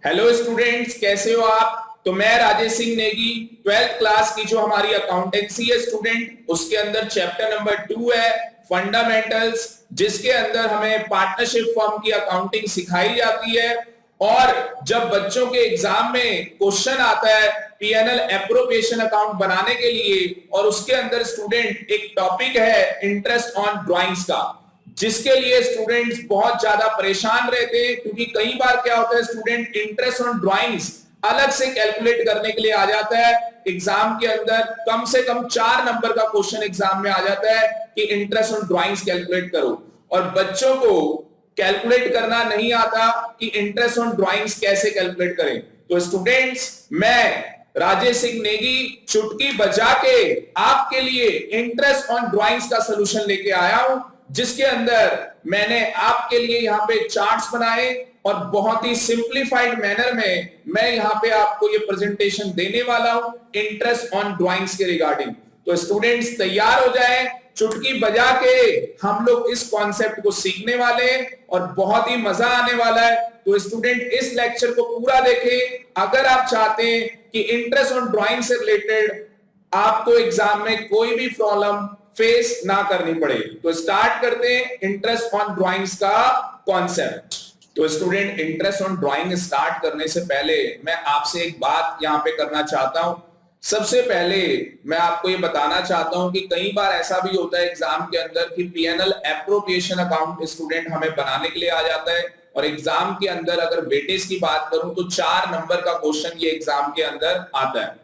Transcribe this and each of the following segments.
Hello students, कैसे हो आप। तो मैं राजेश सिंह नेगी, 12th क्लास की जो हमारी अकाउंटेंसी है स्टूडेंट, उसके अंदर चैप्टर नंबर 2 है फंडामेंटल्स, जिसके अंदर हमें पार्टनरशिप फर्म की अकाउंटिंग सिखाई जाती है। और जब बच्चों के एग्जाम में क्वेश्चन आता है पीएनएल एप्रोप्रिएशन अकाउंट बनाने के लिए, और उसके अंदर स्टूडेंट एक टॉपिक है इंटरेस्ट ऑन ड्राइंग्स का, जिसके लिए स्टूडेंट्स बहुत ज्यादा परेशान रहते हैं, क्योंकि कई बार क्या होता है स्टूडेंट इंटरेस्ट ऑन ड्राइंग्स अलग से कैलकुलेट करने के लिए आ जाता है एग्जाम के अंदर। कम से कम 4 नंबर का क्वेश्चन एग्जाम में आ जाता है कि इंटरेस्ट ऑन ड्राइंग्स कैलकुलेट करो, और बच्चों को कैलकुलेट करना नहीं आता कि इंटरेस्ट ऑन ड्राइंग्स कैसे कैलकुलेट करें। तो स्टूडेंट्स, मैं राजेश सिंह नेगी चुटकी बजा के आपके लिए इंटरेस्ट ऑन ड्राइंग्स का सोल्यूशन लेके आया हूं, जिसके अंदर मैंने आपके लिए यहाँ पे चार्ट्स बनाए और बहुत ही सिंप्लीफाइड मैनर में मैं यहाँ पे आपको ये प्रेजेंटेशन देने वाला हूं इंटरेस्ट ऑन ड्राइंग्स के रिगार्डिंग। तो स्टूडेंट्स तैयार हो जाएं, चुटकी बजा के हम लोग इस कॉन्सेप्ट को सीखने वाले हैं और बहुत ही मजा आने वाला है। तो स्टूडेंट इस लेक्चर को पूरा देखें अगर आप चाहते हैं कि इंटरेस्ट ऑन ड्राइंग से रिलेटेड आपको एग्जाम में कोई भी प्रॉब्लम फेस ना करनी पड़े। तो स्टार्ट करते हैं इंटरेस्ट ऑन ड्राइंग्स का कॉन्सेप्ट। तो student, interest on drawing start करने से पहले मैं आपसे एक बात यहां पे करना चाहता हूं। सबसे पहले मैं आपको ये बताना चाहता हूं कि कई बार ऐसा भी होता है एग्जाम के अंदर कि पीएनएल एप्रोप्रिएशन अकाउंट स्टूडेंट हमें बनाने के लिए आ जाता है, और एग्जाम के अंदर अगर वेटेज की बात करूं तो 4 नंबर का क्वेश्चन ये एग्जाम के अंदर आता है।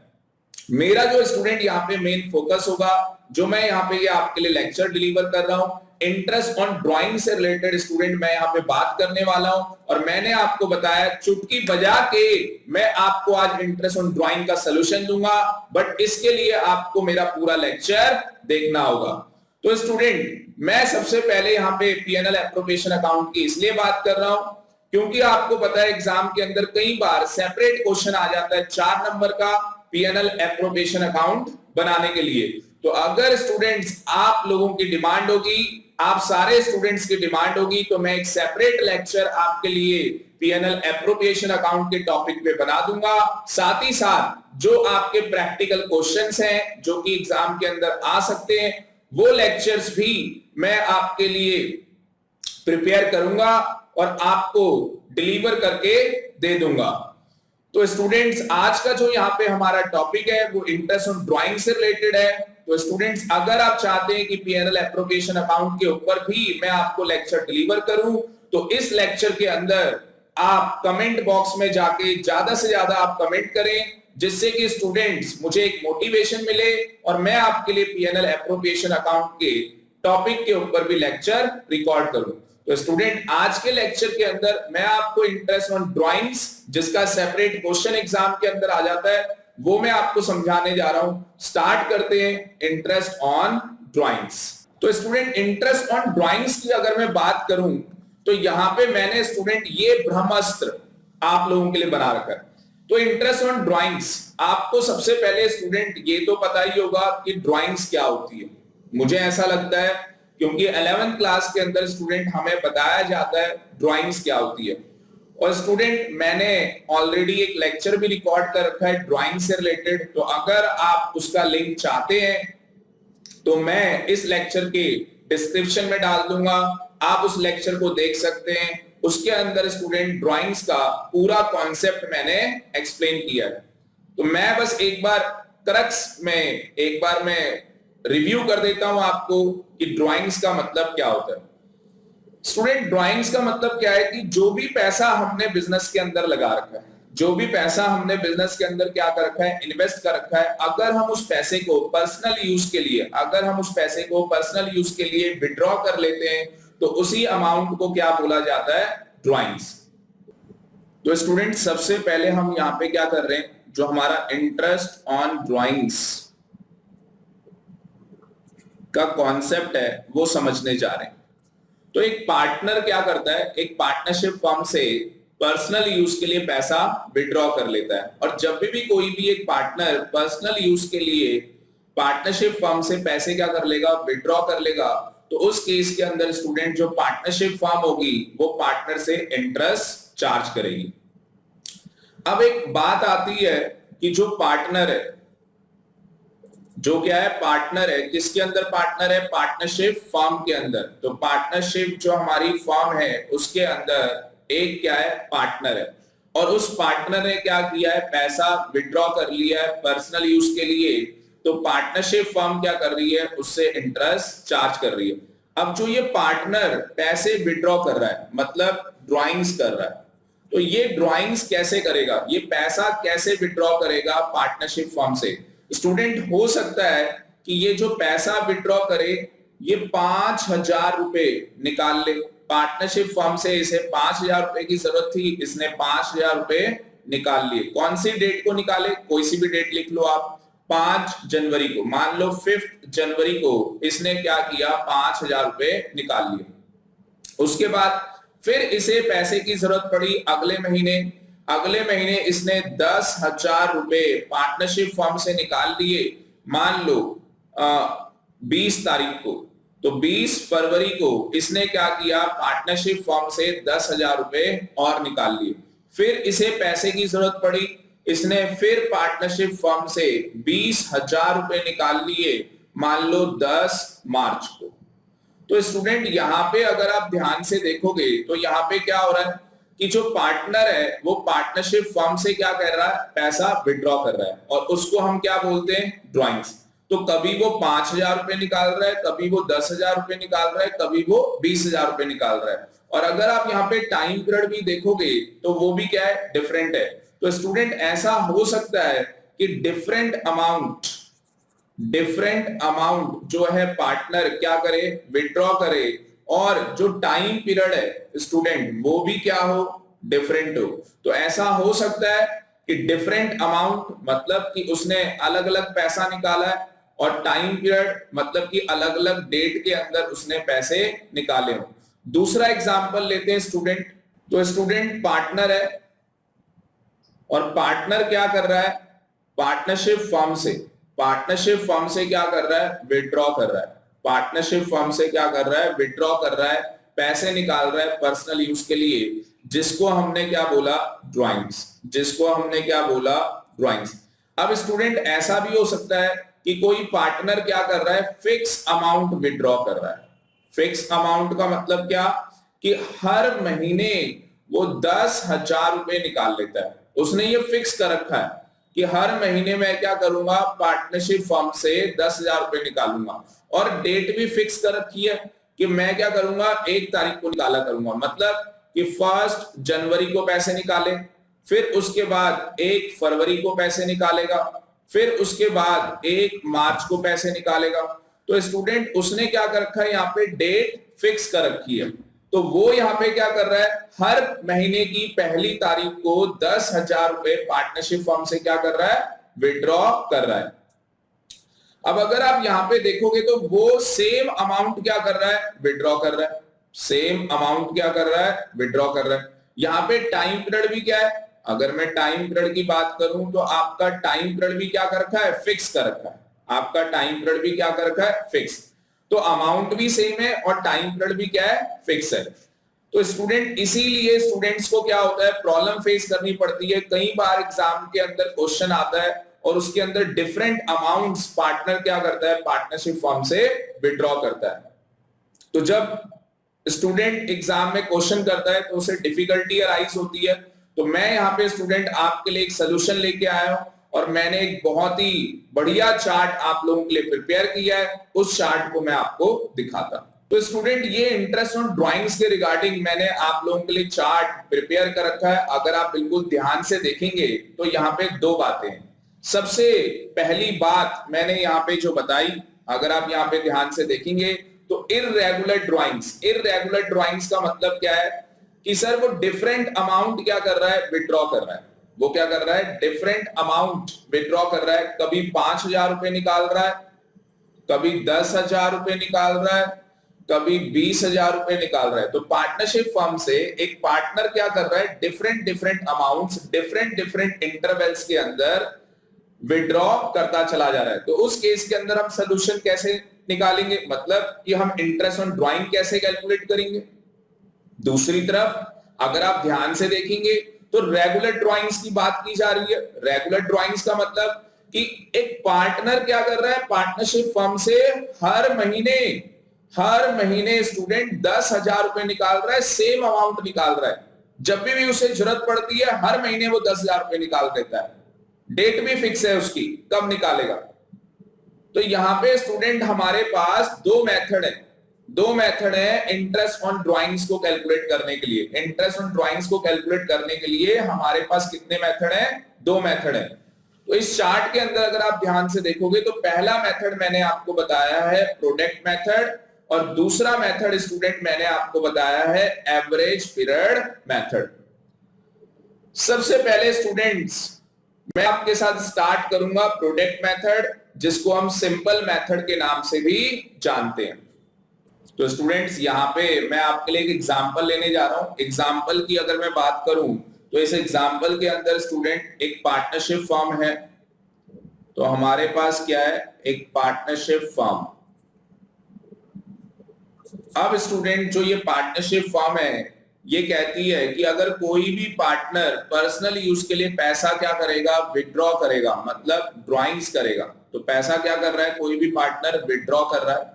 मेरा जो स्टूडेंट यहाँ पे मेन फोकस होगा, जो मैं यहाँ पे ये आपके लिए लेक्चर डिलीवर कर रहा हूँ, इंटरेस्ट ऑन ड्राइंग से रिलेटेड स्टूडेंट मैं यहाँ पे बात करने वाला हूँ। और मैंने आपको बताया चुटकी बजा के मैं आपको आज इंटरेस्ट ऑन ड्राइंग का सोल्यूशन दूंगा, बट इसके लिए आपको मेरा पूरा लेक्चर देखना होगा। तो स्टूडेंट, मैं सबसे पहले यहाँ पे पीएनएल एप्रोप्रिएशन अकाउंट की इसलिए बात कर रहा हूँ क्योंकि आपको पता है एग्जाम के अंदर कई बार सेपरेट क्वेश्चन आ जाता है 4 नंबर का पीएनएल एप्रोप्रिएशन अकाउंट बनाने के लिए। तो अगर स्टूडेंट्स आप लोगों की डिमांड होगी, आप सारे स्टूडेंट्स की डिमांड होगी, तो मैं एक सेपरेट लेक्चर आपके लिए पीएनएल एप्रोप्रिएशन अकाउंट के टॉपिक पे बना दूंगा। साथ ही साथ जो आपके प्रैक्टिकल क्वेश्चंस हैं जो कि एग्जाम के अंदर आ सकते हैं, वो लेक्चर्स भी मैं आपके लिए प्रिपेयर करूंगा और आपको डिलीवर करके दे दूंगा। तो स्टूडेंट्स, आज का जो यहाँ पे हमारा टॉपिक है वो इंटरेस्ट ऑन ड्राइंग से रिलेटेड है। तो स्टूडेंट्स, अगर आप चाहते हैं कि पीएनएल एप्रोप्रिएशन अकाउंट के ऊपर भी मैं आपको लेक्चर डिलीवर करूं, तो इस लेक्चर के अंदर आप कमेंट बॉक्स में जाके ज्यादा से ज्यादा आप कमेंट करें, जिससे कि स्टूडेंट्स मुझे एक मोटिवेशन मिले और मैं आपके लिए पीएनएल एप्रोप्रिएशन अकाउंट के टॉपिक के ऊपर भी लेक्चर रिकॉर्ड करूं। तो स्टूडेंट, आज के लेक्चर के अंदर मैं आपको इंटरेस्ट ऑन ड्राइंग्स, जिसका सेपरेट क्वेश्चन एग्जाम के अंदर आ जाता है, वो मैं आपको समझाने जा रहा हूं। स्टार्ट करते हैं इंटरेस्ट ऑन ड्राइंग्स। तो स्टूडेंट, इंटरेस्ट ऑन ड्राइंग्स की अगर मैं बात करूं तो यहां पे मैंने स्टूडेंट ये ब्रह्मास्त्र आप लोगों के लिए बना रखा है। तो इंटरेस्ट ऑन ड्राइंग्स, आपको सबसे पहले स्टूडेंट ये तो पता ही होगा कि ड्राइंग्स क्या होती है। मुझे ऐसा लगता है क्योंकि 11th क्लास के अंदर स्टूडेंट हमें बताया जाता है ड्राइंग्स क्या होती है। और स्टूडेंट, मैंने ऑलरेडी एक लेक्चर भी रिकॉर्ड कर रखा है ड्राइंग से रिलेटेड, तो अगर आप उसका लिंक चाहते हैं तो मैं इस लेक्चर के डिस्क्रिप्शन में डाल दूंगा, आप उस लेक्चर को देख सकते हैं। उसके अंदर स्टूडेंट ड्राइंग्स का पूरा कॉन्सेप्ट मैंने एक्सप्लेन किया है। तो मैं बस एक बार क्रक्स में एक बार मैं रिव्यू कर देता हूं आपको कि ड्राइंग्स का मतलब क्या होता है। स्टूडेंट, ड्राइंग्स का मतलब क्या है कि जो भी पैसा हमने बिजनेस के अंदर लगा रखा है, जो भी पैसा हमने बिजनेस के अंदर क्या कर रखा है, इन्वेस्ट कर रखा है, अगर हम उस पैसे को पर्सनल यूज के लिए विड्रॉ कर लेते हैं तो उसी अमाउंट को क्या बोला जाता है, ड्राइंग्स। तो स्टूडेंट, सबसे पहले हम यहाँ पे क्या कर रहे हैं, जो हमारा इंटरेस्ट ऑन ड्राइंग्स का कॉन्सेप्ट है वो समझने जा रहे हैं। तो एक पार्टनर क्या करता है, एक पार्टनरशिप फर्म से पर्सनल यूज के लिए पैसा विड्रॉ कर लेता है। और जब भी कोई भी एक पार्टनर पर्सनल यूज के लिए पार्टनरशिप फर्म से पैसे क्या कर लेगा, विड्रॉ कर लेगा, तो उस केस के अंदर स्टूडेंट जो पार्टनरशिप फर्म होगी वो पार्टनर से इंटरेस्ट चार्ज करेगी। अब एक बात आती है कि जो पार्टनर है, जो क्या है, पार्टनर है, किसके अंदर पार्टनर है, पार्टनरशिप फर्म के अंदर। तो पार्टनरशिप जो हमारी फर्म है उसके अंदर एक क्या है, पार्टनर है, और उस पार्टनर ने क्या किया है, पैसा विड्रॉ कर लिया है पर्सनल यूज के लिए। तो पार्टनरशिप फर्म क्या कर रही है, उससे इंटरेस्ट चार्ज कर रही है। अब जो ये पार्टनर पैसे विड्रॉ कर रहा है, मतलब ड्राइंग्स कर रहा है, तो ये ड्राइंग्स कैसे करेगा, ये पैसा कैसे विड्रॉ करेगा पार्टनरशिप फर्म से। स्टूडेंट हो सकता है कि ये जो पैसा विड्रॉ करे ये 5,000 रुपए निकाल ले पार्टनरशिप फर्म से। इसे 5,000 रुपए की जरूरत थी, इसने 5,000 रुपए निकाल लिए। कौन सी डेट को निकाले, कोई सी भी डेट लिख लो आप, 5 जनवरी को, मान लो 5 जनवरी को इसने क्या किया, 5,000 रुपए निकाल लिए। उसके बाद फिर इसे पैसे की जरूरत पड़ी अगले महीने। अगले महीने इसने 10,000 रुपए पार्टनरशिप फर्म से निकाल लिए, मान लो 20 तारीख को। तो 20 फरवरी को इसने क्या किया, पार्टनरशिप फर्म से 10,000 रुपए और निकाल लिए। फिर इसे पैसे की जरूरत पड़ी, इसने फिर पार्टनरशिप फर्म से 20,000 रुपए निकाल लिए, मान लो 10 मार्च को। तो स्टूडेंट यहाँ पे अगर आप ध्यान से देखोगे तो यहाँ पे क्या हो रहा है कि जो पार्टनर है वो पार्टनरशिप फर्म से क्या कर रहा है, पैसा विड्रॉ कर रहा है, और उसको हम क्या बोलते हैं, ड्राइंग्स। तो कभी वो 5,000 रुपए निकाल रहा है, कभी वो 10,000 रुपए निकाल रहा है, कभी वो 20,000 रुपए निकाल रहा है। और अगर आप यहाँ पे टाइम पीरियड भी देखोगे तो वो भी क्या है, डिफरेंट है। तो स्टूडेंट ऐसा हो सकता है कि डिफरेंट अमाउंट जो है पार्टनर क्या करे, विड्रॉ करे, और जो टाइम पीरियड है स्टूडेंट वो भी क्या हो, डिफरेंट हो। तो ऐसा हो सकता है कि डिफरेंट अमाउंट मतलब कि उसने अलग अलग पैसा निकाला है, और टाइम पीरियड मतलब कि अलग अलग डेट के अंदर उसने पैसे निकाले हो। दूसरा एग्जांपल लेते हैं स्टूडेंट। तो स्टूडेंट पार्टनर है, और पार्टनर क्या कर रहा है, पार्टनरशिप फर्म से क्या कर रहा है, विड्रॉ कर रहा है। पार्टनरशिप फर्म से क्या कर रहा है, विड्रॉ कर रहा है, पैसे निकाल रहा है पर्सनल यूज के लिए, जिसको हमने क्या बोला, ड्राइंग्स। अब स्टूडेंट ऐसा भी हो सकता है कि कोई पार्टनर क्या कर रहा है, फिक्स अमाउंट विड्रॉ कर रहा है। फिक्स अमाउंट का मतलब क्या, कि हर महीने वो 10,000 रुपए निकाल लेता है। उसने ये फिक्स कर रखा है कि हर महीने मैं क्या करूंगा, पार्टनरशिप फर्म से 10,000 रुपए निकालूंगा, और डेट भी फिक्स कर रखी है कि मैं क्या करूंगा, 1 तारीख को निकाला करूंगा। मतलब कि 1 जनवरी को पैसे निकाले, फिर उसके बाद 1 फरवरी को पैसे निकालेगा, फिर उसके बाद 1 मार्च को पैसे निकालेगा। तो स्टूडेंट उसने क्या कर रखा है, यहाँ पे डेट फिक्स कर रखी है। तो वो यहाँ पे क्या कर रहा है, हर महीने की पहली तारीख को 10,000 रुपए पार्टनरशिप फर्म से क्या कर रहा है, विड्रॉ कर रहा है। अब अगर आप यहाँ पे देखोगे तो वो सेम अमाउंट क्या कर रहा है, विड्रॉ कर रहा है। सेम अमाउंट क्या कर रहा है, विड्रॉ कर रहा है। यहाँ पे टाइम पीरियड भी क्या है, अगर मैं टाइम पीरियड की बात करूं तो आपका टाइम पीरियड भी क्या कर रखा है, फिक्स कर रखा है। आपका टाइम पीरियड भी क्या कर रखा है, फिक्स। तो अमाउंट भी सेम है और टाइम पीरियड भी क्या है, फिक्स है। तो स्टूडेंट इसीलिए स्टूडेंट्स को क्या होता है, प्रॉब्लम फेस करनी पड़ती है। कई बार एग्जाम के अंदर क्वेश्चन आता है और उसके अंदर डिफरेंट अमाउंट्स पार्टनर क्या करता है, पार्टनरशिप फर्म से विड्रॉ करता है। तो जब स्टूडेंट एग्जाम में क्वेश्चन करता है तो उसे डिफिकल्टी अराइज होती है। तो मैं यहाँ पे स्टूडेंट आपके लिए एक सोल्यूशन लेके आया हूं, और मैंने एक बहुत ही बढ़िया चार्ट आप लोगों के लिए प्रिपेयर किया है। उस चार्ट को मैं आपको दिखाता हूं। तो स्टूडेंट ये इंटरेस्ट ऑन ड्राइंग्स के रिगार्डिंग मैंने आप लोगों के लिए चार्ट प्रिपेयर कर रखा है। अगर आप बिल्कुल ध्यान से देखेंगे तो यहाँ पे 2 बातें हैं। सबसे पहली बात मैंने यहाँ पे जो बताई, अगर आप यहाँ पे ध्यान से देखेंगे तो इररेगुलर ड्राइंग्स का मतलब क्या है कि सर वो डिफरेंट अमाउंट क्या कर रहा है, विड्रॉ कर रहा है। वो क्या कर रहा है, डिफरेंट अमाउंट विड्रॉ कर रहा है। कभी 5,000 रुपए निकाल रहा है, कभी 10,000 रुपए निकाल रहा है, कभी 20,000 रुपए निकाल रहा है। तो पार्टनरशिप फर्म से एक पार्टनर क्या कर रहा है, डिफरेंट अमाउंट्स डिफरेंट इंटरवल्स के अंदर विड्रॉ करता चला जा रहा है। तो उस केस के अंदर हम सोल्यूशन कैसे निकालेंगे, मतलब कि हम इंटरेस्ट ऑन ड्राइंग कैसे कैलकुलेट करेंगे। दूसरी तरफ अगर आप ध्यान से देखेंगे तो रेगुलर ड्राइंग्स की बात की जा रही है। रेगुलर ड्राइंग्स का मतलब कि एक पार्टनर क्या कर रहा है, पार्टनरशिप फर्म से हर महीने स्टूडेंट 10,000 रुपए निकाल रहा है, सेम अमाउंट निकाल रहा है। जब भी उसे जरूरत पड़ती है हर महीने वो 10,000 रुपए निकाल देता है। डेट भी फिक्स है उसकी कब निकालेगा। तो यहां पे स्टूडेंट हमारे पास दो मेथड है इंटरेस्ट ऑन ड्राइंग्स को कैलकुलेट करने के लिए। इंटरेस्ट ऑन ड्राइंग्स को कैलकुलेट करने के लिए हमारे पास कितने मेथड हैं, दो मेथड है। तो इस चार्ट के अंदर अगर आप ध्यान से देखोगे तो पहला मेथड मैंने आपको बताया है प्रोडक्ट मेथड, और दूसरा मेथड स्टूडेंट मैंने आपको बताया है एवरेज पीरियड मेथड। सबसे पहले स्टूडेंट्स मैं आपके साथ स्टार्ट करूंगा प्रोडक्ट मेथड, जिसको हम सिंपल मेथड के नाम से भी जानते हैं। तो स्टूडेंट्स यहां पे मैं आपके लिए एक एग्जांपल लेने जा रहा हूं। एग्जांपल की अगर मैं बात करूं तो इस एग्जांपल के अंदर स्टूडेंट एक पार्टनरशिप फर्म है। तो हमारे पास क्या है, एक पार्टनरशिप फर्म। अब स्टूडेंट जो ये पार्टनरशिप फर्म है ये कहती है कि अगर कोई भी पार्टनर पर्सनल यूज के लिए पैसा क्या करेगा, विड्रॉ करेगा, मतलब ड्राइंग्स करेगा। तो पैसा क्या कर रहा है, कोई भी पार्टनर विड्रॉ कर रहा है।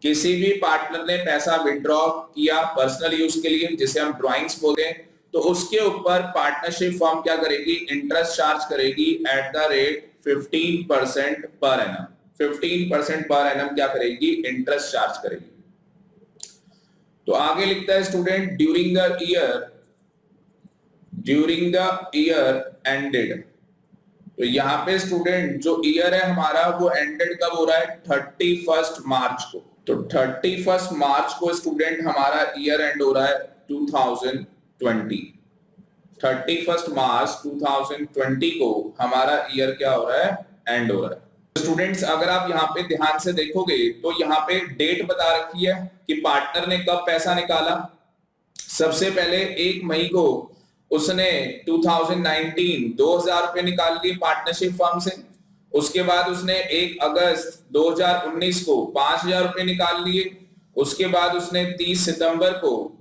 किसी भी पार्टनर ने पैसा विड्रॉ किया पर्सनल यूज के लिए, जिसे हम ड्राइंग्स बोलते हैं, तो उसके ऊपर पार्टनरशिप फर्म क्या करेगी, इंटरेस्ट चार्ज करेगी at the rate 15% per annum. 15% per annum क्या करेगी, इंटरेस्ट चार्ज करेगी। तो आगे लिखता है student during the year ended. तो यहाँ पे स्टूडेंट जो ईयर है हमारा वो एंडेड कब हो रहा है, 31 मार्च को। तो 31 मार्च को स्टूडेंट हमारा ईयर एंड हो रहा है 2020। 31 मार्च 2020 को हमारा ईयर क्या हो रहा है, एंड हो रहा है। स्टूडेंट्स अगर आप यहाँ पे ध्यान से देखोगे तो यहाँ पे डेट बता रखी है कि पार्टनर ने कब पैसा निकाला। सबसे पहले 1 मई को उसने 2019 2,000 रुपए निकाल लिए पार्टनरशिप फर्म से। उसके बाद उसने 1 अगस्त 2019 को 5,000 रुपए निकाल लिए। उसके बाद उसने 30 सितंबर को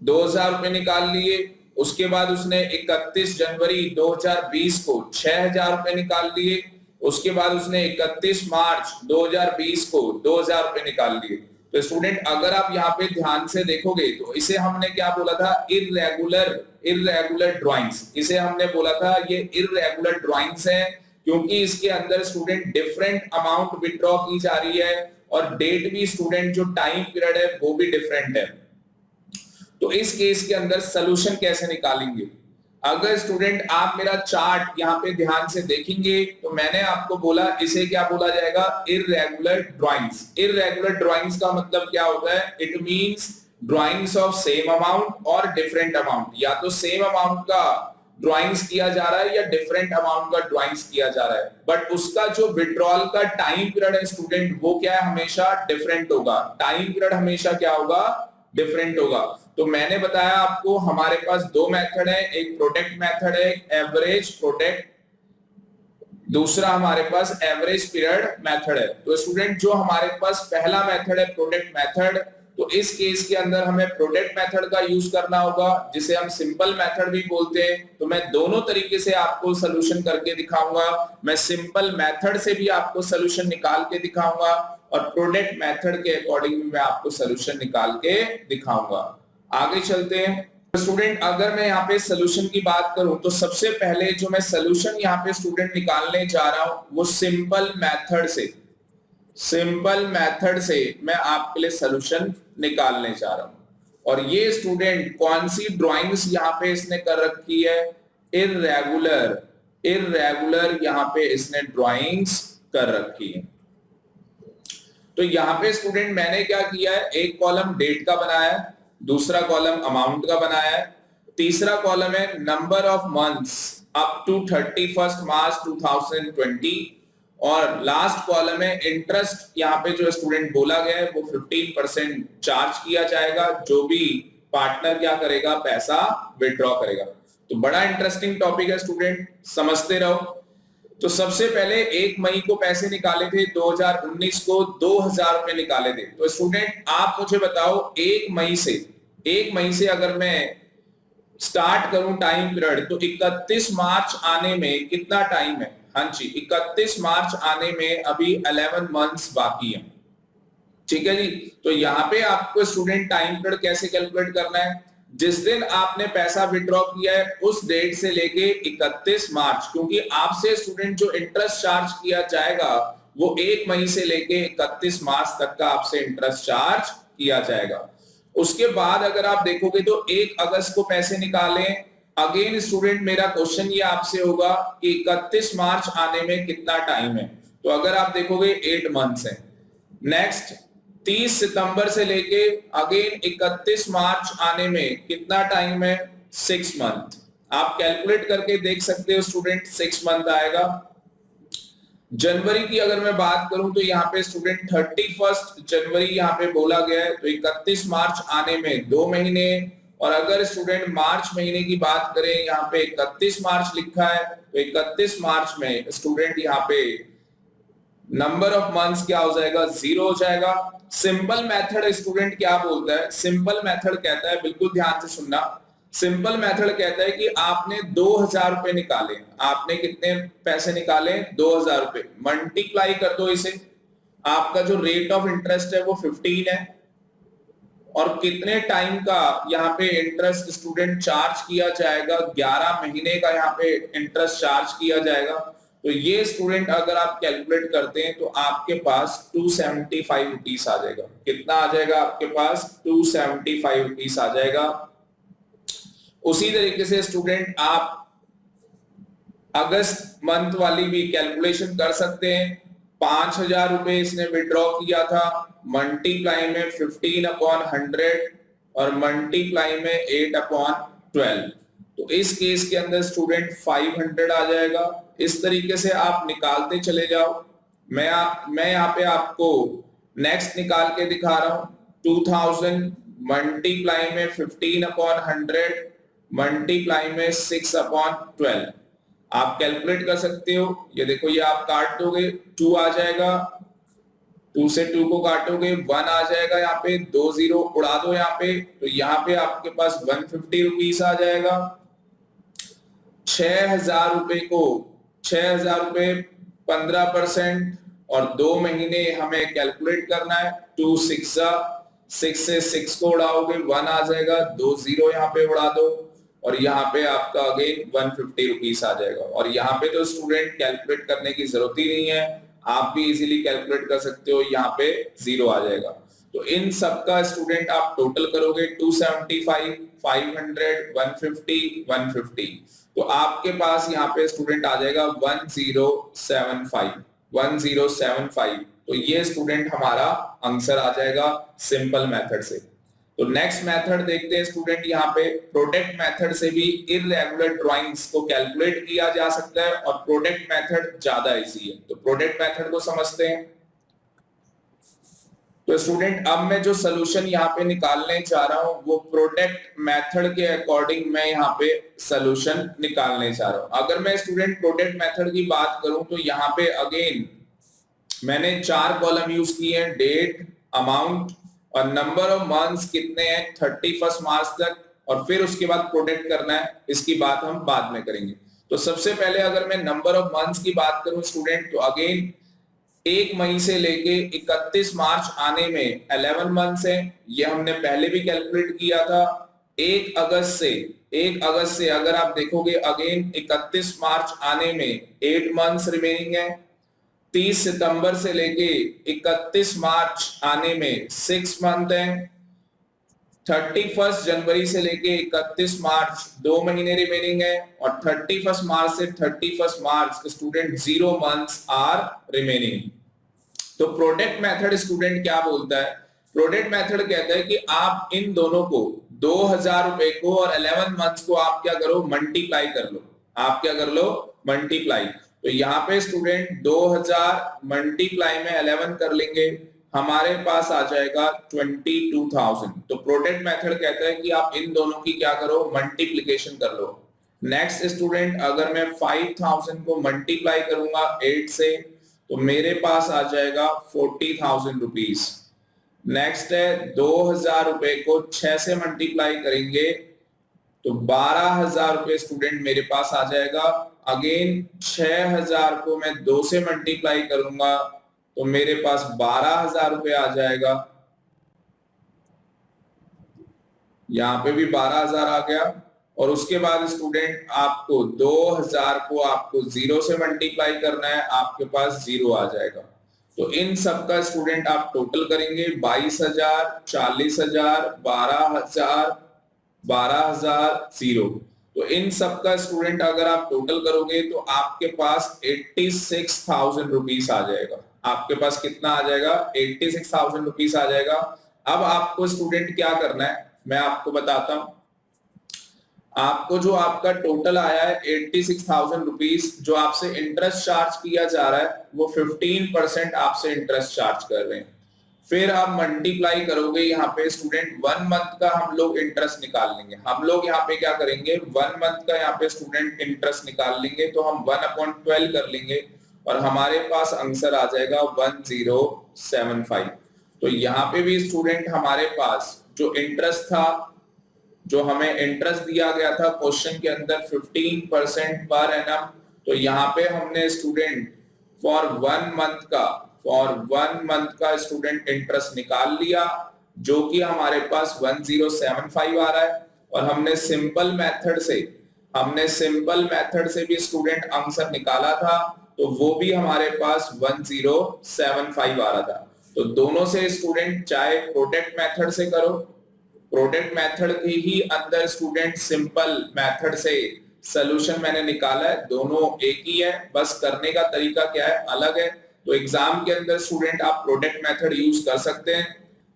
2,000 रुपए निकाल लिए। उसके बाद उसने 31 जनवरी 2020 को 6,000 रुपए निकाल लिए। उसके बाद उसने 31 मार्च 2020 को 2,000 रुपए निकाल लिए। तो स्टूडेंट अगर आप यहाँ पे ध्यान से देखोगे तो इसे हमने क्या बोला था, इररेगुलर ड्राइंग्स। इसे हमने बोला था ये इररेगुलर ड्राइंग्स है, क्योंकि इसके अंदर स्टूडेंट डिफरेंट अमाउंट विड्रॉ की जा रही है और डेट भी स्टूडेंट जो टाइम पीरियड है वो भी डिफरेंट है। तो इस केस के अंदर सोल्यूशन कैसे निकालेंगे। अगर स्टूडेंट आप मेरा चार्ट यहाँ पे ध्यान से देखेंगे तो मैंने आपको बोला इसे क्या बोला जाएगा, इररेगुलर ड्राइंग्स। इररेगुलर ड्राइंग्स का मतलब क्या होता है, it means drawings of same amount और डिफरेंट अमाउंट। या तो सेम अमाउंट का ड्राइंग्स किया जा रहा है या डिफरेंट अमाउंट का ड्राइंग्स किया जा रहा है, बट उसका जो विड्रॉल का टाइम पीरियड है स्टूडेंट वो क्या है, हमेशा डिफरेंट होगा। टाइम पीरियड हमेशा क्या होगा, डिफरेंट होगा। तो मैंने बताया आपको हमारे पास दो मेथड है, एक प्रोडक्ट मेथड है, एक एवरेज प्रोडक्ट, दूसरा हमारे पास एवरेज पीरियड मेथड है। तो स्टूडेंट जो हमारे पास पहला मेथड है प्रोडक्ट मेथड, तो इस केस के अंदर हमें प्रोडक्ट मेथड का यूज करना होगा, जिसे हम सिंपल मेथड भी बोलते हैं। तो मैं दोनों तरीके से आपको सोल्यूशन करके दिखाऊंगा। मैं सिंपल मेथड से भी आपको सोल्यूशन निकाल के दिखाऊंगा और प्रोडक्ट मेथड के अकॉर्डिंग मैं आपको सोल्यूशन निकाल के दिखाऊंगा। आगे चलते हैं। स्टूडेंट अगर मैं यहाँ पे सोल्यूशन की बात करूं तो सबसे पहले जो मैं सोल्यूशन यहाँ पे स्टूडेंट निकालने जा रहा हूं वो सिंपल मेथड से मैं आपके लिए सोल्यूशन निकालने जा रहा हूं। और ये स्टूडेंट कौन सी ड्राइंग्स यहाँ पे इसने कर रखी है, इररेगुलर यहाँ पे इसने ड्राइंग्स कर रखी है। तो यहाँ पे स्टूडेंट मैंने क्या किया है, एक कॉलम डेट का बनाया है, दूसरा कॉलम अमाउंट का बनाया है, तीसरा कॉलम है number of months up to 31 March 2020 और लास्ट कॉलम है इंटरेस्ट। यहाँ पे जो स्टूडेंट बोला गया है वो 15% चार्ज किया जाएगा जो भी पार्टनर क्या करेगा, पैसा विड्रॉ करेगा। तो बड़ा इंटरेस्टिंग टॉपिक है स्टूडेंट, समझते रहो। तो सबसे पहले 1 मई को पैसे निकाले थे, 2019 को 2,000 रुपए निकाले थे। तो स्टूडेंट आप मुझे बताओ 1 मई से अगर मैं स्टार्ट करूं टाइम पीरियड, तो 31 मार्च आने में कितना टाइम है? हाँ जी, 31 मार्च आने में अभी 11 मंथ्स बाकी है। ठीक है जी। तो यहाँ पे आपको स्टूडेंट टाइम पीरियड कैसे कैलकुलेट करना है, जिस दिन आपने पैसा विड्रॉ किया है उस डेट से लेके 31 मार्च, क्योंकि आपसे स्टूडेंट जो इंटरेस्ट चार्ज किया जाएगा वो 1 मई से लेके 31 मार्च तक का आपसे इंटरेस्ट चार्ज किया जाएगा। उसके बाद अगर आप देखोगे तो 1 अगस्त को पैसे निकालें, अगेन स्टूडेंट मेरा क्वेश्चन ये आपसे होगा कि 31 मार्च आने में कितना टाइम है, तो अगर आप देखोगे 8 मंथ्स है। नेक्स्ट 30 सितंबर से लेके अगेन 31 मार्च आने में कितना टाइम है? 6 मंथ। आप कैलकुलेट करके देख सकते हो स्टूडेंट, 6 मंथ आएगा। जनवरी की अगर मैं बात करूं तो यहाँ पे स्टूडेंट 31 जनवरी यहाँ पे बोला गया है, तो 31 मार्च आने में 2 महीने। और अगर स्टूडेंट मार्च महीने की बात करें, यहाँ पे 31 मार्च लिखा है, तो 31 मार्च में स्टूडेंट यहाँ पे नंबर ऑफ मंथ्स क्या हो जाएगा? 0 हो जाएगा। सिंपल मेथड स्टूडेंट क्या बोलता है? सिंपल मेथड कहता है, बिल्कुल ध्यान से सुनना, सिंपल मेथड कहता है कि आपने 2000 रुपए निकाले, आपने कितने पैसे निकाले? 2000 रुपए, मल्टीप्लाई कर दो इसे, आपका जो रेट ऑफ इंटरेस्ट है वो 15 है, और कितने टाइम का यहाँ पे इंटरेस्ट स्टूडेंट चार्ज किया जाएगा? 11 महीने का यहाँ पे इंटरेस्ट चार्ज किया जाएगा। तो ये स्टूडेंट अगर आप कैलकुलेट करते हैं तो आपके पास 275 रुपीस आ जाएगा। कितना आ जाएगा आपके पास? 275 रुपीस आ जाएगा। उसी तरीके से स्टूडेंट आप अगस्त मंथ वाली भी कैलकुलेशन कर सकते हैं। 5000 रुपए इसने विड्रॉ किया था, मल्टीप्लाई में 15/100 और मल्टीप्लाई में 8/12, तो इस केस के अंदर स्टूडेंट 500 आ जाएगा। इस तरीके से आप निकालते चले जाओ। मैं यहाँ पे आपको नेक्स्ट निकाल के दिखा रहा हूं। 2000 मल्टीप्लाई में 15/100 मल्टीप्लाई में 6/12, आप कैलकुलेट कर सकते हो। ये देखो, ये आप काट दोगे, 2 आ जाएगा, 2 से 2 को काटोगे 1 आ जाएगा, यहाँ पे 2 0 उड़ा दो यहाँ पे, तो यहाँ पे आपके पास 150 रुपीस आ जाएगा। 6000 रुपए को 6000 रुपए 15% और 2 महीने हमें कैलकुलेट करना है। 2 6 से 6 को उड़ाओगे 1 आ जाएगा, 2 0 यहाँ पे उड़ा दो, और यहाँ पे आपका अगेन 150 रुपीस आ जाएगा। और यहाँ पे तो स्टूडेंट कैलकुलेट करने की जरूरत ही नहीं है, आप भी इजीली कैलकुलेट कर सकते हो, यहाँ पे 0 आ जाएगा। तो इन सबका स्टूडेंट आप टोटल करोगे 275, 500, 150, 150, तो आपके पास यहाँ पे स्टूडेंट आ जाएगा 1075, 1075। तो ये स्टूडेंट हमारा आंसर आ जाएगा सिंपल मेथड से। तो नेक्स्ट मेथड देखते हैं स्टूडेंट, यहाँ पे प्रोडक्ट मेथड से भी इररेगुलर ड्राइंग्स को कैलकुलेट किया जा सकता है, और प्रोडक्ट मेथड ज्यादा इजी है। तो प्रोडक्ट मेथड को समझते हैं। तो स्टूडेंट अब मैं जो सोल्यूशन यहाँ पे निकालने जा रहा हूँ वो प्रोडक्ट मेथड के अकॉर्डिंग मैं यहाँ पे सोल्यूशन निकालने जा रहा हूँ। अगर मैं स्टूडेंट प्रोडक्ट मेथड की बात करूं तो यहाँ पे अगेन मैंने 4 कॉलम यूज किए हैं, डेट, अमाउंट और नंबर ऑफ मंथ्स कितने हैं 31 मार्च तक, और फिर उसके बाद प्रोडक्ट करना है, इसकी बात हम बाद में करेंगे। तो सबसे पहले अगर मैं नंबर ऑफ मंथ्स की बात करूं स्टूडेंट, तो अगेन 1 मई से लेके 31 मार्च आने में 11 मंथ्स हैं, ये हमने पहले भी कैलकुलेट किया था। 1 अगस्त से अगर आप देखोगे अगेन 31 मार्च आने में 8 मंथ्स रिमेनिंग है। 30 सितंबर से लेके 31 मार्च आने में 6 मंथ है। 31 जनवरी से लेके 31 मार्च 2 महीने रिमेनिंग है, और 31 मार्च से 31 मार्च स्टूडेंट 0 मंथ्स आर रिमेनिंग। तो प्रोडक्ट मेथड स्टूडेंट क्या बोलता है? प्रोडक्ट मेथड कहता है कि आप इन दोनों को 2000 रुपए को और 11 मंथ्स को आप क्या करो? मल्टीप्लाई कर लो। आप क्या कर लो? मल्टीप्लाई। तो यहाँ पे स्टूडेंट 2000 मल्टीप्लाई में 11 कर लेंगे, हमारे पास आ जाएगा 22,000। तो प्रोडक्ट मेथड कहता है कि आप इन दोनों की क्या करो? मल्टीप्लीकेशन कर लो। नेक्स्ट स्टूडेंट, अगर मैं 5000 को मल्टीप्लाई करूंगा 8 से, तो मेरे पास आ जाएगा 40,000 रुपीस। नेक्स्ट है 2000 रुपए को 6 से मल्टीप्लाई करेंगे तो 12,000 रुपए स्टूडेंट मेरे पास आ जाएगा। अगेन 6,000 को मैं 2 से मल्टीप्लाई करूंगा तो मेरे पास 12,000 रुपए आ जाएगा। यहाँ पे भी 12,000 आ गया। और उसके बाद स्टूडेंट आपको 2,000 को आपको 0 से मल्टीप्लाई करना है, आपके पास 0 आ जाएगा। तो इन सब का स्टूडेंट आप टोटल करेंगे 22,000, 40,000, 12,000, 12,000, 0। तो इन सब का स्टूडेंट अगर आप टोटल करोगे तो आपके पास 86,000 रुपीस आ जाएगा। आपके पास कितना आ जाएगा? 86,000 रुपीस आ जाएगा। अब आपको स्टूडेंट क्या करना है मैं आपको बताता हूं। आपको जो आपका टोटल आया है 86,000 रुपीस, जो आपसे इंटरेस्ट चार्ज किया जा रहा है वो 15% आपसे इंटरेस्ट चार्ज कर रहे हैं। फिर आप मल्टीप्लाई करोगे यहाँ पे स्टूडेंट 1 मंथ का हम लोग इंटरेस्ट निकाल लेंगे। हम लोग यहाँ पे क्या करेंगे 1 मंथ का यहाँ पे स्टूडेंट इंटरेस्ट निकाल लेंगे, तो हम 1/12 कर लेंगे और हमारे पास आंसर आ जाएगा 1075। तो यहाँ पे भी स्टूडेंट हमारे पास जो इंटरेस्ट था, जो हमें इंटरेस्ट दिया गया था क्वेश्चन के अंदर 15% पर एनम, तो यहाँ पे हमने स्टूडेंट फॉर 1 मंथ का स्टूडेंट इंटरेस्ट निकाल लिया, जो कि हमारे पास 1075 आ रहा है। और हमने सिंपल मेथड से भी स्टूडेंट आंसर निकाला था, तो वो भी हमारे पास 1075 आ रहा था। तो दोनों से स्टूडेंट चाहे प्रोडक्ट मेथड से करो, प्रोडक्ट मेथड के ही अंदर स्टूडेंट सिंपल मेथड से सॉल्यूशन मैंने निकाला है, दोनों एक ही है, बस करने का तरीका क्या है अलग है। तो एग्जाम के अंदर स्टूडेंट आप प्रोडक्ट मेथड यूज कर सकते हैं,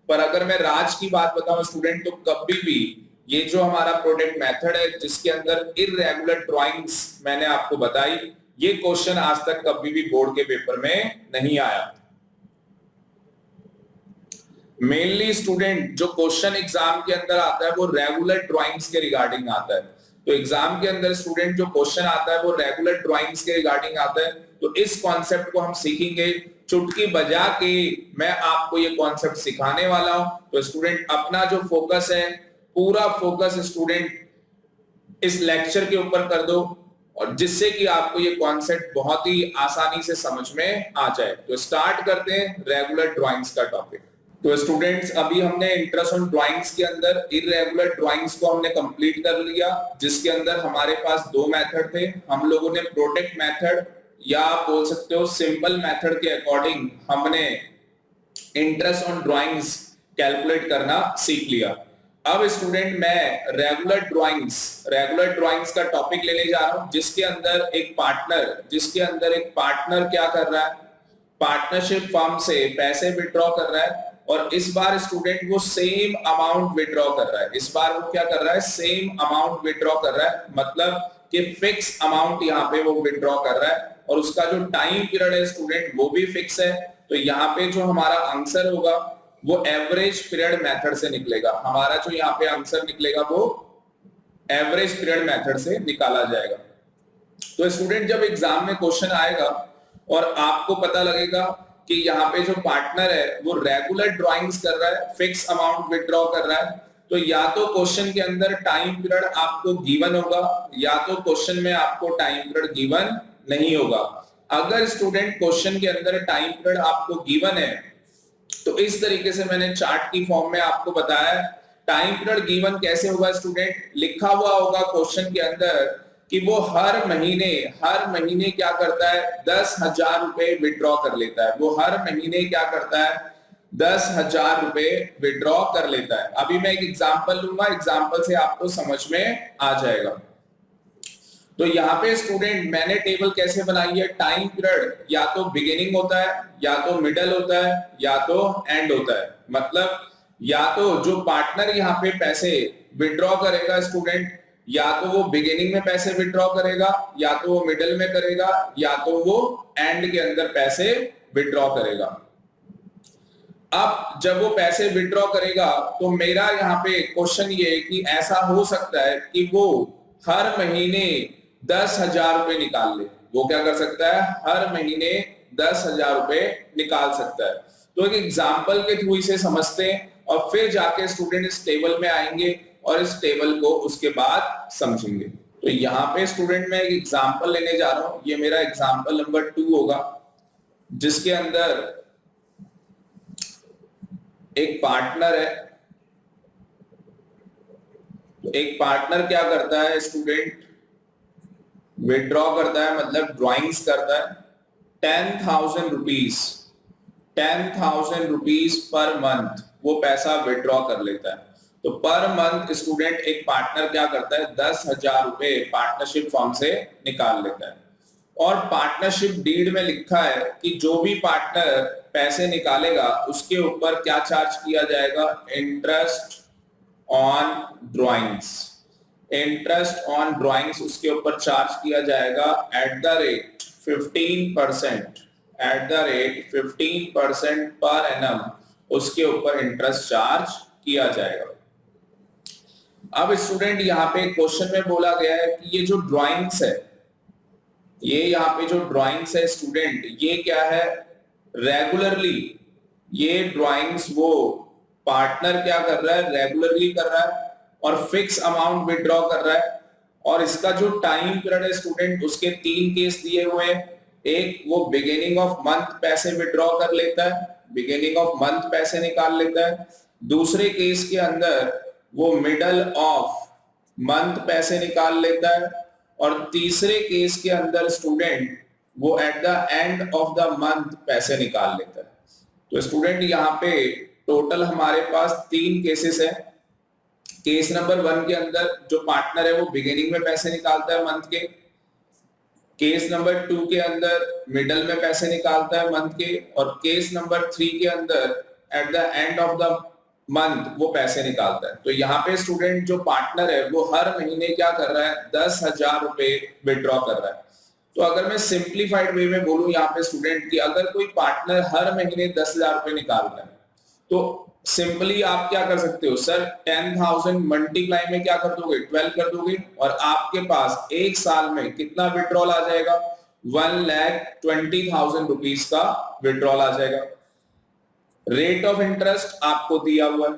पर अगर मैं राज की बात बताऊं स्टूडेंट, तो कभी भी ये जो हमारा प्रोडक्ट मेथड है जिसके अंदर इररेगुलर ड्राइंग्स मैंने आपको बताई, ये क्वेश्चन आज तक कभी भी बोर्ड के पेपर में नहीं आया। मेनली स्टूडेंट जो क्वेश्चन एग्जाम के अंदर आता है वो रेगुलर ड्राइंग्स के रिगार्डिंग आता है। तो एग्जाम के अंदर स्टूडेंट जो क्वेश्चन आता है वो रेगुलर ड्राइंग्स के रिगार्डिंग आता है। तो इस कॉन्सेप्ट को हम सीखेंगे, चुटकी बजा के मैं आपको ये कॉन्सेप्ट सिखाने वाला हूं। तो स्टूडेंट अपना जो फोकस है, पूरा फोकस स्टूडेंट इस लेक्चर के ऊपर कर दो, और जिससे कि आपको ये कॉन्सेप्ट बहुत ही आसानी से समझ में आ जाए। तो स्टार्ट करते हैं रेगुलर ड्राइंग्स का टॉपिक। तो स्टूडेंट्स अभी हमने इंटरेस्ट ऑन ड्राइंग्स के अंदर इररेगुलर ड्राइंग्स को हमने कंप्लीट कर लिया, जिसके अंदर हमारे पास 2 मेथड थे। हम लोगों ने प्रोडक्ट मेथड या आप बोल सकते हो सिंपल मेथड के अकॉर्डिंग हमने इंटरेस्ट ऑन ड्राइंग्स कैलकुलेट करना सीख लिया। अब स्टूडेंट मैं रेगुलर ड्राइंग्स का टॉपिक लेने जा रहा हूं, जिसके अंदर एक पार्टनर क्या कर रहा है, पार्टनरशिप फर्म से पैसे विड्रॉ कर रहा है, और इस बार स्टूडेंट वो सेम अमाउंट विड्रॉ कर रहा है। इस बार वो क्या कर रहा है, सेम अमाउंट विड्रॉ कर रहा है, मतलब कि फिक्स अमाउंट यहाँ पे वो विड्रॉ कर रहा है, और उसका जो टाइम पीरियड है स्टूडेंट वो भी फिक्स है। तो यहाँ पे जो हमारा आंसर होगा वो एवरेज पीरियड मेथड से निकलेगा। हमारा जो यहाँ पे आंसर निकलेगा वो एवरेज पीरियड मेथड से निकाला जाएगा। तो स्टूडेंट जब एग्जाम में क्वेश्चन आएगा और आपको पता लगेगा कि यहाँ पे जो पार्टनर है वो रेगुलर ड्राइंग्स कर रहा है, फिक्स अमाउंट विड्रॉ कर रहा है, तो या तो क्वेश्चन के अंदर टाइम पीरियड आपको गिवन होगा, या तो क्वेश्चन में आपको टाइम पीरियड गिवन नहीं होगा। अगर स्टूडेंट क्वेश्चन के अंदर टाइम पीरियड आपको गिवन है, तो इस तरीके से मैंने चार्ट की फॉर्म में आपको बताया। टाइम पीरियड गिवन कैसे होगा स्टूडेंट, लिखा हुआ होगा क्वेश्चन के अंदर कि वो हर महीने क्या करता है, 10,000 रुपए विड्रॉ कर लेता है। वो हर महीने क्या करता है, 10,000 रुपए विड्रॉ कर लेता है। अभी मैं एक एग्जांपल लूंगा, एग्जांपल से आपको समझ में आ जाएगा। तो यहाँ पे स्टूडेंट मैंने टेबल कैसे बनाई है, टाइम पीरियड या तो बिगिनिंग होता है, या तो मिडल होता है, या तो एंड होता है। मतलब या तो जो पार्टनर यहाँ पे पैसे विड्रॉ करेगा स्टूडेंट, या तो वो बिगिनिंग में पैसे विड्रॉ करेगा, या तो वो मिडिल में करेगा, या तो वो एंड के अंदर पैसे विड्रॉ करेगा। अब जब वो पैसे विड्रॉ करेगा तो मेरा यहाँ पे क्वेश्चन ये है कि ऐसा हो सकता है कि वो हर महीने 10,000 रुपए निकाल ले। वो क्या कर सकता है, हर महीने 10,000 रुपए निकाल सकता है। तो एक एग्जाम्पल के थ्रू इसे समझते हैं और फिर जाके स्टूडेंट इस टेबल में आएंगे और इस टेबल को उसके बाद समझेंगे। तो यहाँ पे स्टूडेंट मैं एक एग्जांपल लेने जा रहा हूं, ये मेरा एग्जांपल नंबर 2 होगा, जिसके अंदर एक पार्टनर है। एक पार्टनर क्या करता है स्टूडेंट, विड्रॉ करता है, मतलब ड्राइंग्स करता है 10,000 रुपीज, 10,000 रुपीज पर मंथ वो पैसा विड्रॉ कर लेता है। तो पर मंथ स्टूडेंट एक पार्टनर क्या करता है, 10,000 रुपए पार्टनरशिप फॉर्म से निकाल लेता है। और पार्टनरशिप डीड में लिखा है कि जो भी पार्टनर पैसे निकालेगा उसके ऊपर क्या चार्ज किया जाएगा, interest on drawings. Interest on drawings उसके ऊपर चार्ज किया जाएगा at the rate 15%, at the rate 15% per annum उसके ऊपर इंटरेस्ट चार्ज किया जाएगा। अब स्टूडेंट यहाँ पे क्वेश्चन में बोला गया है कि ये जो ड्राइंग्स है, ये यहाँ पे जो ड्राइंग्स है स्टूडेंट, ये क्या है, रेगुलरली ये ड्राइंग्स वो पार्टनर क्या कर रहा है, रेगुलरली कर रहा है और फिक्स अमाउंट विड्रॉ कर रहा है। और इसका जो टाइम पीरियड है स्टूडेंट, उसके 3 केस दिए हुए हैं। एक, वो बिगिनिंग ऑफ मंथ पैसे विड्रॉ कर लेता है, बिगिनिंग ऑफ मंथ पैसे निकाल लेता है। दूसरे केस के अंदर वो मिडल ऑफ मंथ पैसे निकाल लेता है। और तीसरे केस के अंदर स्टूडेंट वो eight the end of the month पैसे निकाल लेता है। तो स्टूडेंट यहाँ पे टोटल हमारे पास 3 केसेस है। केस नंबर 1 के अंदर जो पार्टनर है वो बिगिनिंग में पैसे निकालता है मंथ के। केस नंबर 2 के अंदर मिडल में पैसे निकालता है मंथ के। और केस नंबर 3 के अंदर eight the end of the month वो पैसे निकालता है। तो यहाँ पे स्टूडेंट जो पार्टनर है वो हर महीने क्या कर रहा है, 10,000 रुपए विड्रॉ कर रहा है। तो अगर मैं सिंप्लीफाइड वे में बोलूं यहाँ पे स्टूडेंट की, अगर कोई पार्टनर हर महीने 10,000 रुपए निकाल रहा है तो सिंपली आप क्या कर सकते हो सर, 10,000 मल्टीप्लाई में क्या कर दोगे, 12 कर दोगे और आपके पास एक साल में कितना विड्रॉल आ जाएगा, 1,20,000 रुपीज का विड्रॉल आ जाएगा। रेट ऑफ इंटरेस्ट आपको दिया हुआ है,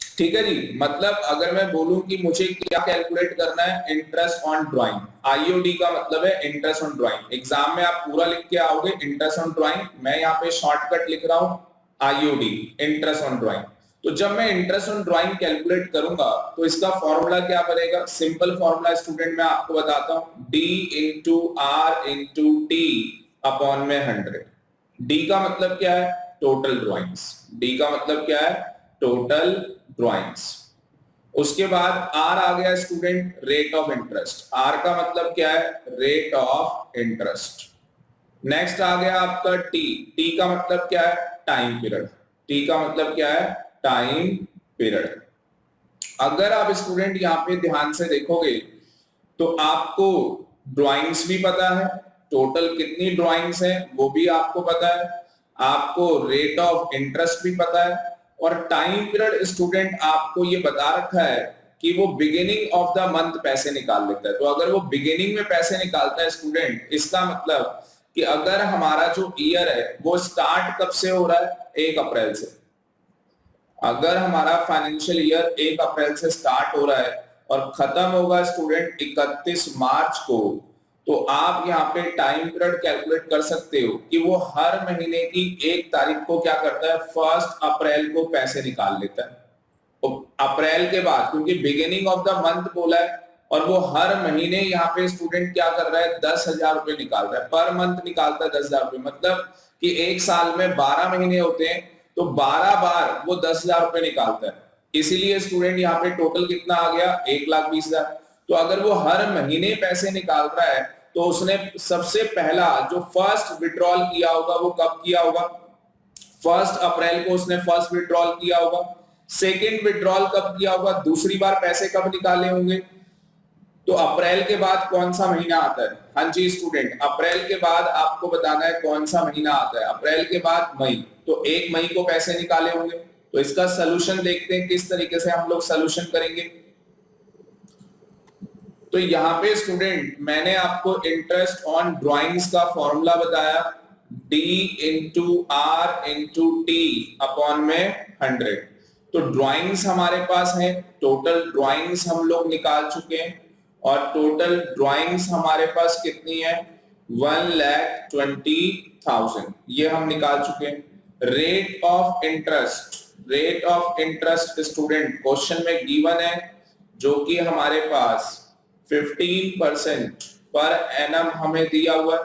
ठीक है जी। मतलब अगर मैं बोलूं कि मुझे क्या कैलकुलेट करना है, इंटरेस्ट ऑन ड्राइंग, आईओडी का मतलब है इंटरेस्ट ऑन ड्राइंग। एग्जाम में आप पूरा लिख के आओगे इंटरेस्ट ऑन ड्राइंग, मैं यहाँ पे शॉर्टकट लिख रहा हूं आईओडी, इंटरेस्ट ऑन ड्राइंग। तो जब मैं इंटरेस्ट ऑन ड्राइंग कैलकुलेट करूंगा तो इसका फॉर्मूला क्या बनेगा, सिंपल फॉर्मूला स्टूडेंट मैं आपको बताता हूं, D into R into T upon में 100। डी का मतलब क्या है, टोटल ड्राइंग्स। डी का मतलब क्या है, टोटल ड्राइंग्स। उसके बाद आर आ गया student, rate of interest. R का मतलब क्या है, रेट ऑफ इंटरेस्ट। नेक्स्ट आ गया आपका टी। टी का मतलब क्या है, टाइम पीरियड। टी का मतलब क्या है, टाइम पीरियड। अगर आप स्टूडेंट यहाँ पे ध्यान से देखोगे तो आपको ड्राइंग्स भी पता है, टोटल कितनी ड्राइंग्स है वो भी आपको पता है, आपको रेट ऑफ इंटरेस्ट भी पता है और टाइम पीरियड स्टूडेंट आपको ये बता रखा है कि वो बिगिनिंग ऑफ द मंथ पैसे निकाल लेता है। तो अगर वो बिगिनिंग में पैसे निकालता है स्टूडेंट, इसका मतलब कि अगर हमारा जो ईयर है वो स्टार्ट कब से हो रहा है, 1 अप्रैल से। अगर हमारा फाइनेंशियल ईयर 1 अप्रैल से स्टार्ट हो रहा है और खत्म होगा स्टूडेंट 31 मार्च को, तो आप यहाँ पे टाइम पीरियड कैलकुलेट कर सकते हो कि वो हर महीने की 1 तारीख को क्या करता है, 1 अप्रैल को पैसे निकाल लेता है। तो अप्रैल के बाद, क्योंकि बिगिनिंग ऑफ द मंथ बोला है और वो हर महीने यहाँ पे स्टूडेंट क्या कर रहा है, 10,000 रुपए निकाल रहा है, पर मंथ निकालता है 10,000 रुपए। मतलब कि एक साल में 12 महीने होते हैं तो 12 बार वो 10,000 रुपए निकालता है। इसीलिए स्टूडेंट यहाँ पे टोटल कितना आ गया, 1,20,000। तो अगर वो हर महीने पैसे निकाल रहा है तो उसने सबसे पहला जो फर्स्ट विड्रॉल किया होगा वो कब किया होगा, 1 अप्रैल को उसने फर्स्ट विड्रॉल किया होगा। सेकेंड विड्रॉल कब किया होगा, दूसरी बार पैसे कब निकाले होंगे, तो अप्रैल के बाद कौन सा महीना आता है, हाँ जी स्टूडेंट, अप्रैल के बाद आपको बताना है कौन सा महीना आता है, अप्रैल के बाद मई। तो 1 मई को पैसे निकाले होंगे। तो इसका सलूशन देखते हैं किस तरीके से हम लोग सलूशन करेंगे। तो यहाँ पे स्टूडेंट मैंने आपको इंटरेस्ट ऑन ड्राइंग्स का फॉर्मूला बताया, D into R into T upon में 100। तो ड्राइंग्स हमारे पास है, टोटल ड्राइंग्स हम लोग निकाल चुके हैं और टोटल ड्राइंग्स हमारे पास कितनी है 1,20,000 ये हम निकाल चुके हैं। Rate of interest student question में गिवन है जो कि हमारे पास 15% पर एनम हमें दिया हुआ है।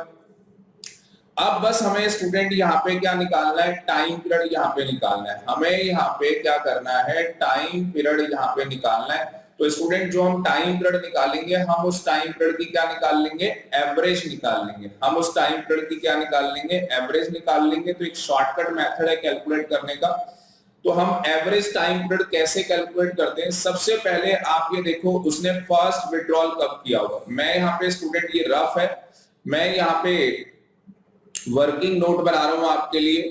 अब बस हमें स्टूडेंट यहाँ पे क्या निकालना है, टाइम पीरियड यहाँ पे निकालना है। हमें यहाँ पे क्या करना है, टाइम पीरियड यहाँ पे निकालना है। तो स्टूडेंट जो हम टाइम पीरियड निकालेंगे, हम उस टाइम पीरियड की क्या निकाल लेंगे, एवरेज निकाल लेंगे। हम उस टाइम पीरियड की क्या निकाल लेंगे, एवरेज निकाल लेंगे। तो एक शॉर्टकट मेथड है कैलकुलेट करने का। तो हम एवरेज टाइम पीरियड कैसे कैलकुलेट करते हैं, सबसे पहले आप ये देखो उसने फर्स्ट विड्रॉल कब किया होगा। मैं यहाँ पे स्टूडेंट ये रफ है, मैं यहाँ पे वर्किंग नोट बना रहा हूं आपके लिए।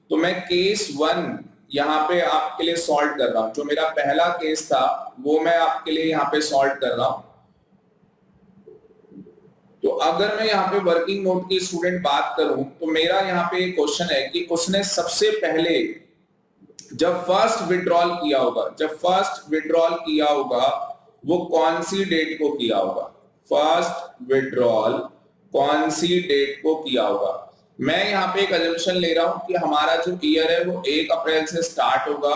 तो मैं केस 1 यहाँ पे आपके लिए सॉल्व कर रहा हूं। जो मेरा पहला केस था वो मैं आपके लिए यहाँ पे सॉल्व कर रहा हूं। तो अगर मैं यहाँ पे वर्किंग नोट की स्टूडेंट बात करूं तो मेरा यहाँ पे क्वेश्चन है कि उसने सबसे पहले जब फर्स्ट विड्रॉल किया होगा, वो कौन सी डेट को किया होगा, फर्स्ट विड्रॉल कौन सी डेट को किया होगा। मैं यहाँ पे एक अजम्पशन ले रहा हूं कि हमारा जो ईयर है वो 1 अप्रैल से स्टार्ट होगा,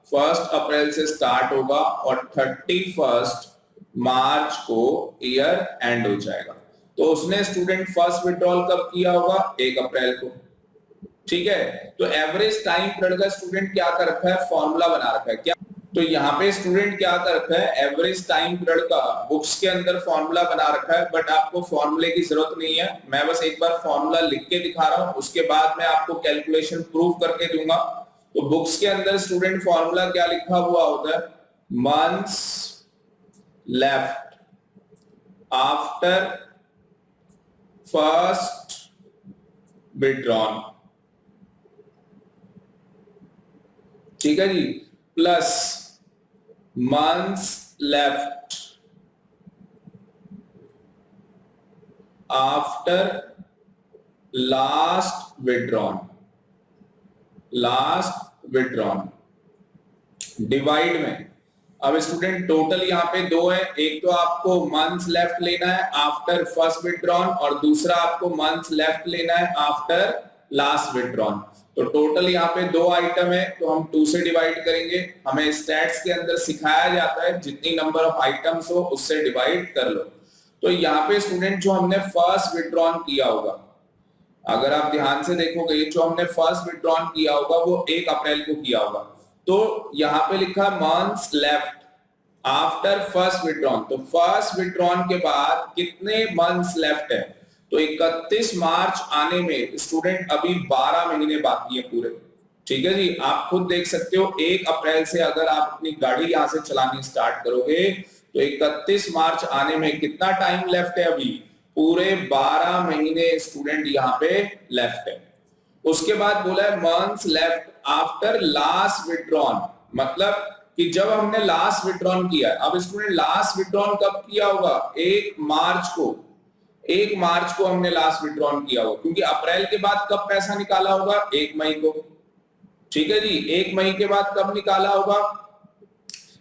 1 अप्रैल से स्टार्ट होगा और 31 मार्च को ईयर एंड हो जाएगा। तो उसने स्टूडेंट फर्स्ट विड्रॉल कब किया होगा, 1 अप्रैल को। ठीक है, तो एवरेज टाइम पीरियड का स्टूडेंट क्या कर रखा है, फॉर्मूला बना रखा है क्या। तो यहाँ पे स्टूडेंट क्या कर रखा है, एवरेज टाइम पीरियड का बुक्स के अंदर फॉर्मूला बना रखा है, बट आपको फॉर्मूले की जरूरत नहीं है। मैं बस एक बार फॉर्मूला लिख के दिखा रहा हूं, उसके बाद मैं आपको कैलकुलेशन प्रूव करके दूंगा। तो बुक्स के अंदर स्टूडेंट फॉर्मूला क्या लिखा हुआ होता है, months left after first withdrawn, ठीक है जी, plus months left after last withdrawn divide में। अब स्टूडेंट टोटल यहाँ पे 2 है, एक तो आपको मंथ्स लेफ्ट लेना है आफ्टर फर्स्ट विड्रॉन और दूसरा आपको मंथ्स लेफ्ट लेना है आफ्टर लास्ट विड्रॉन। तो टोटल यहाँ पे 2 आइटम है, तो हम 2 से डिवाइड करेंगे। हमें स्टैट्स के अंदर सिखाया जाता है जितनी नंबर ऑफ आइटम्स हो उससे डिवाइड कर लो। तो यहाँ पे स्टूडेंट जो हमने फर्स्ट विड्रॉन किया होगा, अगर आप ध्यान से देखोगे जो हमने फर्स्ट विड्रॉन किया होगा वो 1 अप्रैल को किया होगा। तो यहाँ पे लिखा months left after first withdrawn, तो फर्स्ट विड्रॉन के बाद कितने मंथ्स लेफ्ट है, तो 31 मार्च आने में स्टूडेंट अभी 12 महीने बाकी है पूरे। ठीक है जी, आप खुद देख सकते हो 1 अप्रैल से अगर आप अपनी गाड़ी यहां से चलानी स्टार्ट करोगे तो 31 मार्च आने में कितना टाइम लेफ्ट है, अभी पूरे 12 महीने स्टूडेंट यहाँ पे लेफ्ट है। उसके बाद बोला है months left after last withdrawn, मतलब कि जब हमने लास्ट विड्रॉन किया। अब स्टूडेंट लास्ट विड्रॉन कब किया होगा, 1 मार्च को हमने लास्ट विड्रॉन किया होगा, क्योंकि अप्रैल के बाद कब पैसा निकाला होगा, 1 मई को। ठीक है जी, 1 मई के बाद कब निकाला होगा,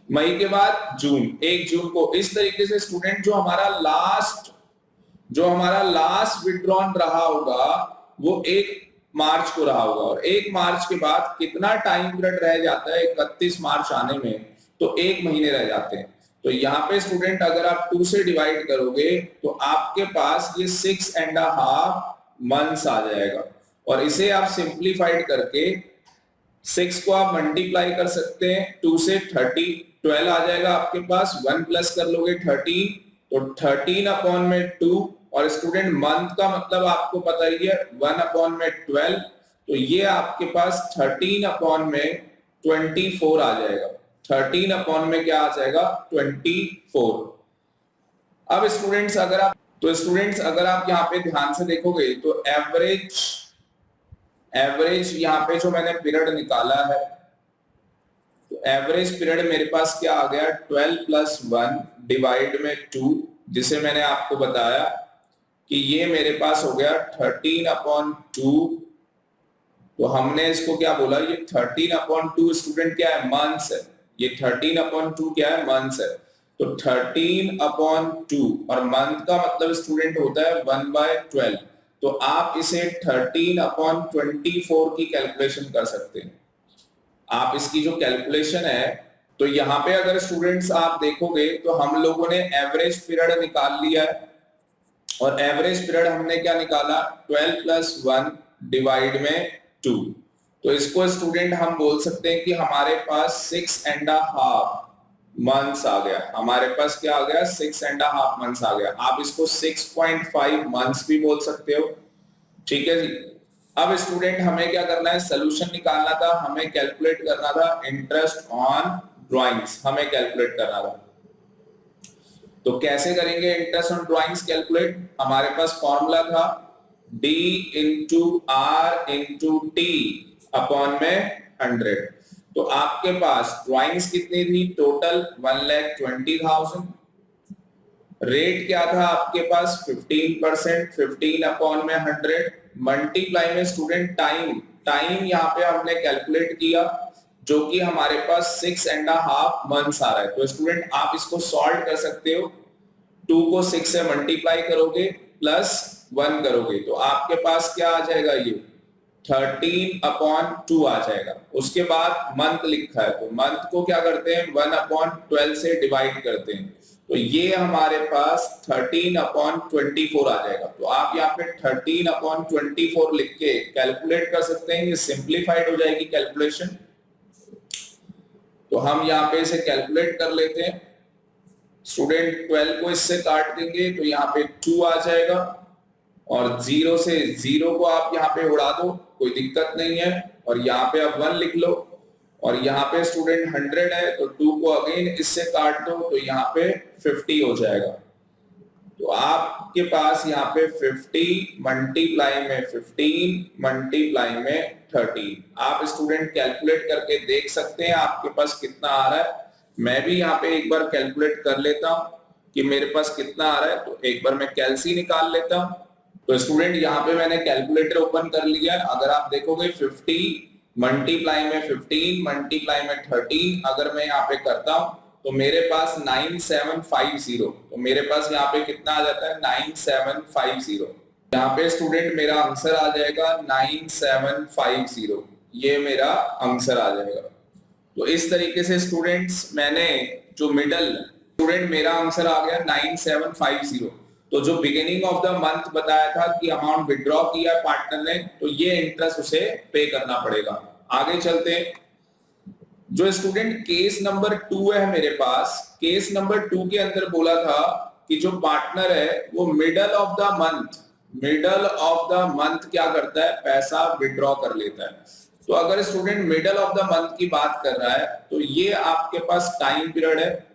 मई के बाद जून, 1 जून को। इस तरीके से स्टूडेंट जो हमारा लास्ट विड्रॉन रहा होगा वो 1 मार्च को रहा होगा, और 1 मार्च के बाद कितना टाइम पीरियड रह जाता है 31 मार्च आने में, तो 1 महीने रह जाते हैं। तो यहाँ पे स्टूडेंट अगर आप 2 से डिवाइड करोगे तो आपके पास ये 6.5 मंथ्स आ जाएगा, और इसे आप सिंप्लीफाइड करके 6 को आप मल्टीप्लाई कर सकते हैं 2 से, 12 आ जाएगा आपके पास, 1 प्लस कर लोगे 13, तो 13/2, और स्टूडेंट मंथ का मतलब आपको पता ही है 1/12, तो ये आपके पास 13/24 आ जाएगा। 13 में क्या आ जाएगा, 24। अब स्टूडेंट्स अगर आप यहाँ पे ध्यान से देखोगे तो एवरेज यहाँ पे जो मैंने पीरियड निकाला है, तो एवरेज पीरियड मेरे पास क्या आ गया, 12 + 1 डिवाइड में 2, जिसे मैंने आपको बताया कि ये मेरे पास हो गया 13/2। तो हमने इसको क्या बोला, ये 13/2 स्टूडेंट क्या है, मंथ्स है। ये 13/2 क्या है, मंथ्स है, तो 13/2 और मंथ का मतलब स्टूडेंट होता है 1/12, तो आप इसे 13/24 की कैलकुलेशन कर सकते हैं। आप इसकी जो कैलकुलेशन है, तो यहाँ पे अगर स्टूडेंट्स आप देखोगे तो हम लोगों ने एवरेज पीरियड निकाल लिया है, और एवरेज पीरियड हमने क्या निकाला, 12 + 1 डिवाइड में 2, तो इसको स्टूडेंट हम बोल सकते हैं कि हमारे पास 6.5 मंथ्स आ गया। हमारे पास क्या आ गया, 6.5 मंथ्स आ गया। आप इसको 6.5 मंथ्स भी बोल सकते हो, ठीक है जी। अब स्टूडेंट हमें क्या करना है, सोल्यूशन निकालना था, हमें कैलकुलेट करना था इंटरेस्ट ऑन ड्राइंग्स, हमें कैलकुलेट करना था। तो कैसे करेंगे इंटरेस्ट ऑन ड्राइंग्स कैलकुलेट, हमारे पास फॉर्मूला था D × R × T अपॉन में 100। तो आपके पास ड्राइंग्स कितनी थी, टोटल 1,20,000, रेट क्या था आपके पास 15%, 15/100, मल्टीप्लाई में स्टूडेंट टाइम यहाँ पे हमने कैलकुलेट किया, जो कि हमारे पास 6.5 मंथ्स आ रहा है। तो स्टूडेंट आप इसको सॉल्व कर सकते हो, 2 को 6 से मल्टीप्लाई करोगे प्लस 1 करोगे, तो आपके पास क्या आ जाएगा, ये 13/2 आ जाएगा। उसके बाद मंथ लिखा है, तो मंथ को क्या करते हैं, 1/12 से डिवाइड करते हैं, तो ये हमारे पास 13/24 आ जाएगा। तो आप यहाँ पे 13/24 लिख के कैलकुलेट कर सकते हैं, ये सिंप्लीफाइड हो जाएगी कैलकुलेशन। तो हम यहाँ पे इसे कैलकुलेट कर लेते हैं। स्टूडेंट 12 को इससे काट देंगे तो यहाँ पे 2 आ जाएगा, और 0 से 0 को आप यहाँ पे उड़ा दो, कोई दिक्कत नहीं है, और यहाँ पे आप 1 लिख लो, और यहाँ पे स्टूडेंट 100 है तो 2 को अगेन इससे काट दो, तो यहाँ पे 50 हो जाएगा। तो आपके पास यहाँ पे 50 मल्टीप्लाई में 15 मल्टीप्लाई में 13, आप स्टूडेंट कैलकुलेट करके देख सकते हैं आपके पास कितना आ रहा है। मैं भी यहाँ पे एक बार कैलकुलेट कर लेता हूँ कि मेरे पास कितना आ रहा है, तो एक बार मैं कैलसी निकाल लेता हूँ। तो स्टूडेंट यहाँ पे मैंने कैलकुलेटर ओपन कर लिया है, अगर आप देखोगे 50 मल्टीप्लाई में 15 मल्टीप्लाई में 13 अगर मैं यहाँ पे करता हूँ तो मेरे पास 9750, तो मेरे पास यहाँ पे कितना आ जाता है, 9750। यहाँ पे स्टूडेंट मेरा आंसर आ जाएगा 9750, ये मेरा आंसर आ जाएगा। तो इस तरीके से स्टूडेंट्स मैंने जो मिडल, स्टूडेंट मेरा आंसर आ गया 9750। तो जो बिगिनिंग ऑफ द मंथ बताया था कि अमाउंट विड्रॉ किया पार्टनर ने, तो ये इंटरेस्ट उसे पे करना पड़ेगा। आगे चलते हैं। जो स्टूडेंट केस नंबर 2 है मेरे पास, केस नंबर 2 के अंदर बोला था कि जो पार्टनर है वो मिडल ऑफ द मंथ क्या करता है, पैसा विड्रॉ कर लेता है। तो अगर student middle of the month की बात कर रहा है तो ये आपके पास टाइम पीरियड है,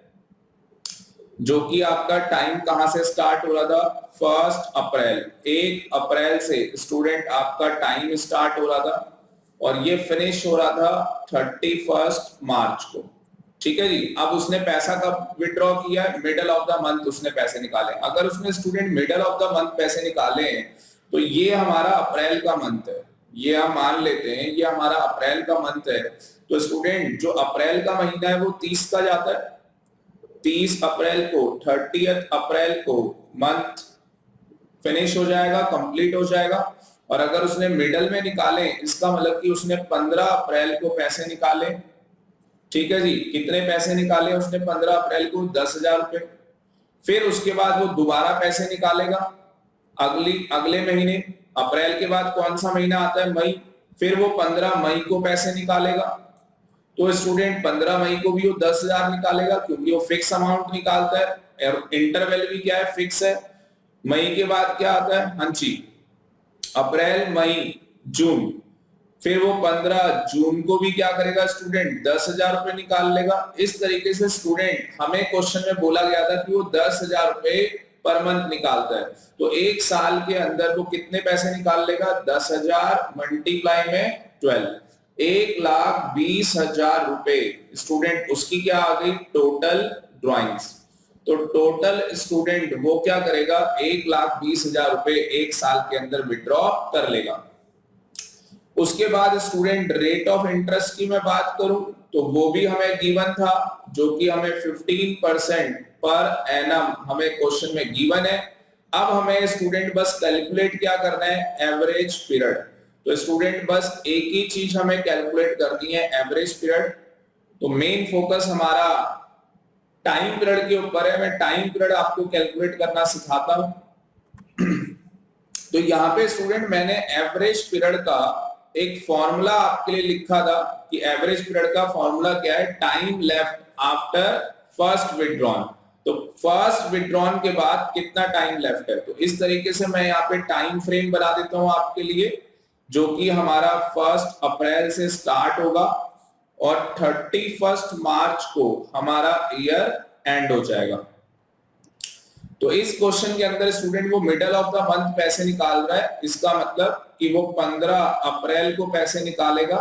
जो कि आपका टाइम कहां से स्टार्ट हो रहा था, 1 अप्रैल, 1 अप्रैल से स्टूडेंट आपका टाइम स्टार्ट हो रहा था, और ये फिनिश हो रहा था 31 मार्च को। ठीक है जी। अब उसने पैसा कब विड्रॉ किया, मिडल ऑफ द मंथ उसने पैसे निकाले। अगर उसने student middle of the month पैसे निकाले तो ये हमारा अप्रैल का मंथ है, ये हम मान लेते हैं ये हमारा अप्रैल का मंथ है। तो स्टूडेंट जो अप्रैल का महीना है वो 30 का जाता है, 30 अप्रैल को, 30 अप्रैल को मंथ फिनिश हो जाएगा, कंप्लीट हो जाएगा। और अगर उसने मिडल में निकाले, इसका मतलब कि उसने 15 अप्रैल को पैसे निकाले। ठीक है जी। कितने पैसे निकाले उसने 15 अप्रैल को, 10,000 रुपए। फिर उसके बाद वो दोबारा पैसे निकालेगा अगले महीने, अप्रैल के बाद कौन सा महीना आता है, मई, फिर वो 15 मई को पैसे निकालेगा। तो स्टूडेंट 15 मई को भी वो 10,000 निकालेगा, क्योंकि वो फिक्स अमाउंट निकालता है और इंटरवल भी क्या है, फिक्स है। मई के बाद क्या आता है, हाँ जी, अप्रैल मई जून, फिर वो 15 जून को भी क्या करेगा स्टूडेंट, 10,000 रुपए निकाल लेगा। इस तरीके से स्टूडेंट, हमें क्वेश्चन में बोला गया था कि वो 10,000 रुपए पर मंथ निकालता है, तो एक साल के अंदर वो कितने पैसे निकाल लेगा, 10,000 मल्टीप्लाई में 12, 1,20,000 रुपए। स्टूडेंट उसकी क्या आ गई, टोटल ड्राइंग्स। तो टोटल स्टूडेंट वो क्या करेगा, 1,20,000 रुपए एक साल के अंदर विड्रॉ कर लेगा। उसके बाद स्टूडेंट रेट ऑफ इंटरेस्ट की मैं बात करूं तो वो भी हमें गिवन था, जो कि हमें 15% पर एनम हमें क्वेश्चन में गिवन है। अब हमें स्टूडेंट बस कैलकुलेट क्या करना है, एवरेज पीरियड। तो स्टूडेंट बस एक ही चीज हमें कैलकुलेट करनी है, एवरेज पीरियड। तो मेन फोकस हमारा टाइम पीरियड के ऊपर है। मैं टाइम पीरियड आपको कैलकुलेट करना सिखाता हूं। तो यहाँ पे स्टूडेंट मैंने एवरेज पीरियड का एक फॉर्मूला आपके लिए लिखा था कि एवरेज पीरियड का फॉर्मूला क्या है, time left after first withdrawn. तो फर्स्ट विथड्रॉन के बाद कितना टाइम लेफ्ट है। तो इस तरीके से मैं यहाँ पे टाइम फ्रेम बना देता हूं आपके लिए, जो कि हमारा 1 अप्रैल से स्टार्ट होगा और 31 मार्च को हमारा ईयर एंड हो जाएगा। तो इस क्वेश्चन के अंदर स्टूडेंट वो मिडल ऑफ द मंथ पैसे निकाल रहा है। इसका मतलब कि वो 15 अप्रैल को पैसे निकालेगा